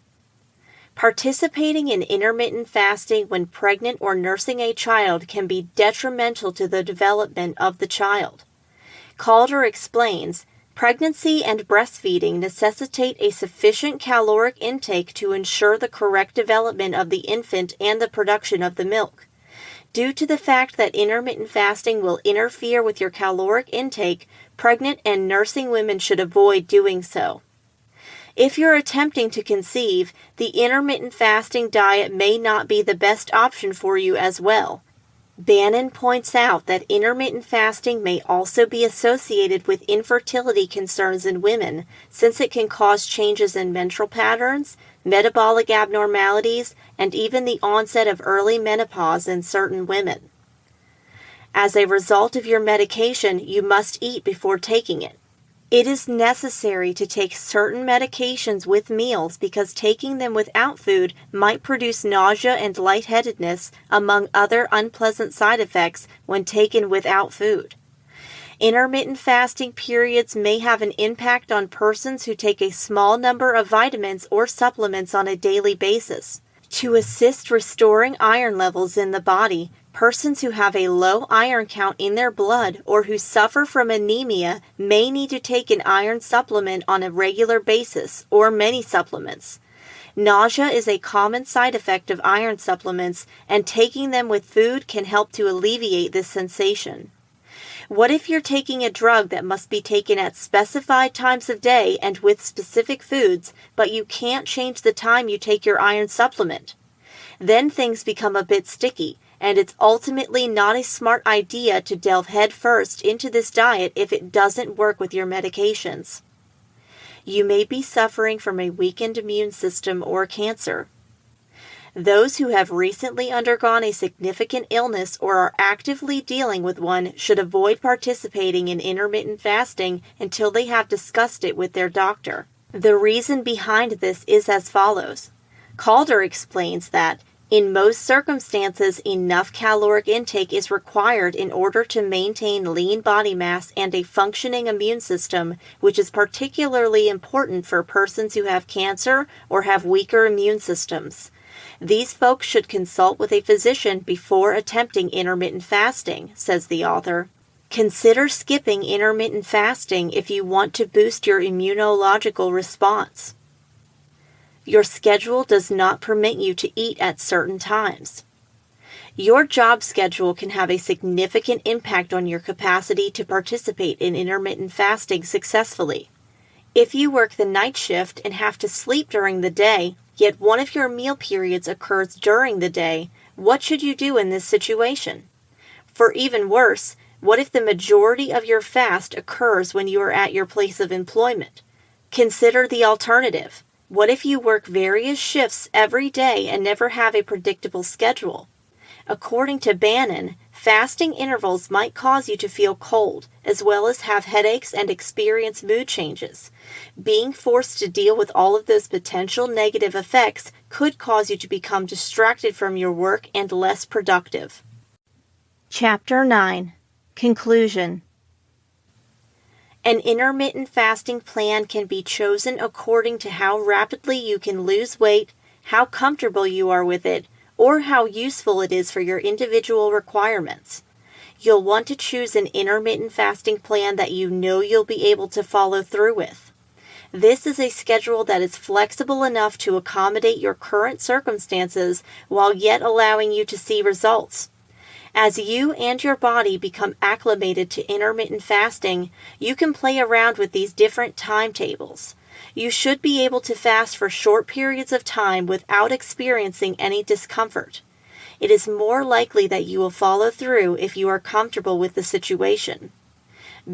Participating in intermittent fasting when pregnant or nursing a child can be detrimental to the development of the child. Calder explains, pregnancy and breastfeeding necessitate a sufficient caloric intake to ensure the correct development of the infant and the production of the milk. Due to the fact that intermittent fasting will interfere with your caloric intake, pregnant and nursing women should avoid doing so. If you're attempting to conceive, the intermittent fasting diet may not be the best option for you as well. Bannon points out that intermittent fasting may also be associated with infertility concerns in women, since it can cause changes in menstrual patterns, metabolic abnormalities, and even the onset of early menopause in certain women. As a result of your medication, you must eat before taking it. It is necessary to take certain medications with meals because taking them without food might produce nausea and lightheadedness, among other unpleasant side effects when taken without food. Intermittent fasting periods may have an impact on persons who take a small number of vitamins or supplements on a daily basis. To assist restoring iron levels in the body, Persons who have a low iron count in their blood or who suffer from anemia may need to take an iron supplement on a regular basis or many supplements. Nausea is a common side effect of iron supplements, and taking them with food can help to alleviate this sensation. What if you're taking a drug that must be taken at specified times of day and with specific foods, but you can't change the time you take your iron supplement? Then things become a bit sticky, and it's ultimately not a smart idea to delve headfirst into this diet if it doesn't work with your medications. You may be suffering from a weakened immune system or cancer. Those who have recently undergone a significant illness or are actively dealing with one should avoid participating in intermittent fasting until they have discussed it with their doctor. The reason behind this is as follows. Calder explains that in most circumstances, enough caloric intake is required in order to maintain lean body mass and a functioning immune system, which is particularly important for persons who have cancer or have weaker immune systems. These folks should consult with a physician before attempting intermittent fasting, says the author. Consider skipping intermittent fasting if you want to boost your immunological response. Your schedule does not permit you to eat at certain times. Your job schedule can have a significant impact on your capacity to participate in intermittent fasting successfully. If you work the night shift and have to sleep during the day, yet one of your meal periods occurs during the day, what should you do in this situation? For even worse, what if the majority of your fast occurs when you are at your place of employment? Consider the alternative. What if you work various shifts every day and never have a predictable schedule? According to Bannon, fasting intervals might cause you to feel cold, as well as have headaches and experience mood changes. Being forced to deal with all of those potential negative effects could cause you to become distracted from your work and less productive. Chapter 9. Conclusion. An intermittent fasting plan can be chosen according to how rapidly you can lose weight, how comfortable you are with it, or how useful it is for your individual requirements. You'll want to choose an intermittent fasting plan that you know you'll be able to follow through with. This is a schedule that is flexible enough to accommodate your current circumstances while yet allowing you to see results. As you and your body become acclimated to intermittent fasting, you can play around with these different timetables. You should be able to fast for short periods of time without experiencing any discomfort. It is more likely that you will follow through if you are comfortable with the situation.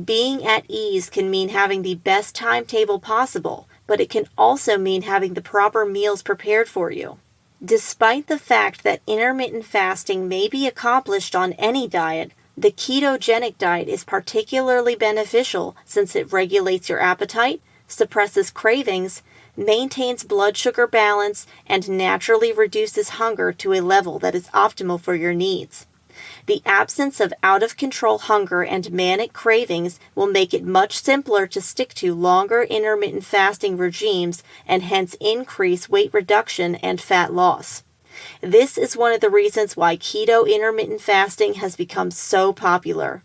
Being at ease can mean having the best timetable possible, but it can also mean having the proper meals prepared for you. Despite the fact that intermittent fasting may be accomplished on any diet, the ketogenic diet is particularly beneficial since it regulates your appetite, suppresses cravings, maintains blood sugar balance, and naturally reduces hunger to a level that is optimal for your needs. The absence of out-of-control hunger and manic cravings will make it much simpler to stick to longer intermittent fasting regimes and hence increase weight reduction and fat loss. This is one of the reasons why keto intermittent fasting has become so popular.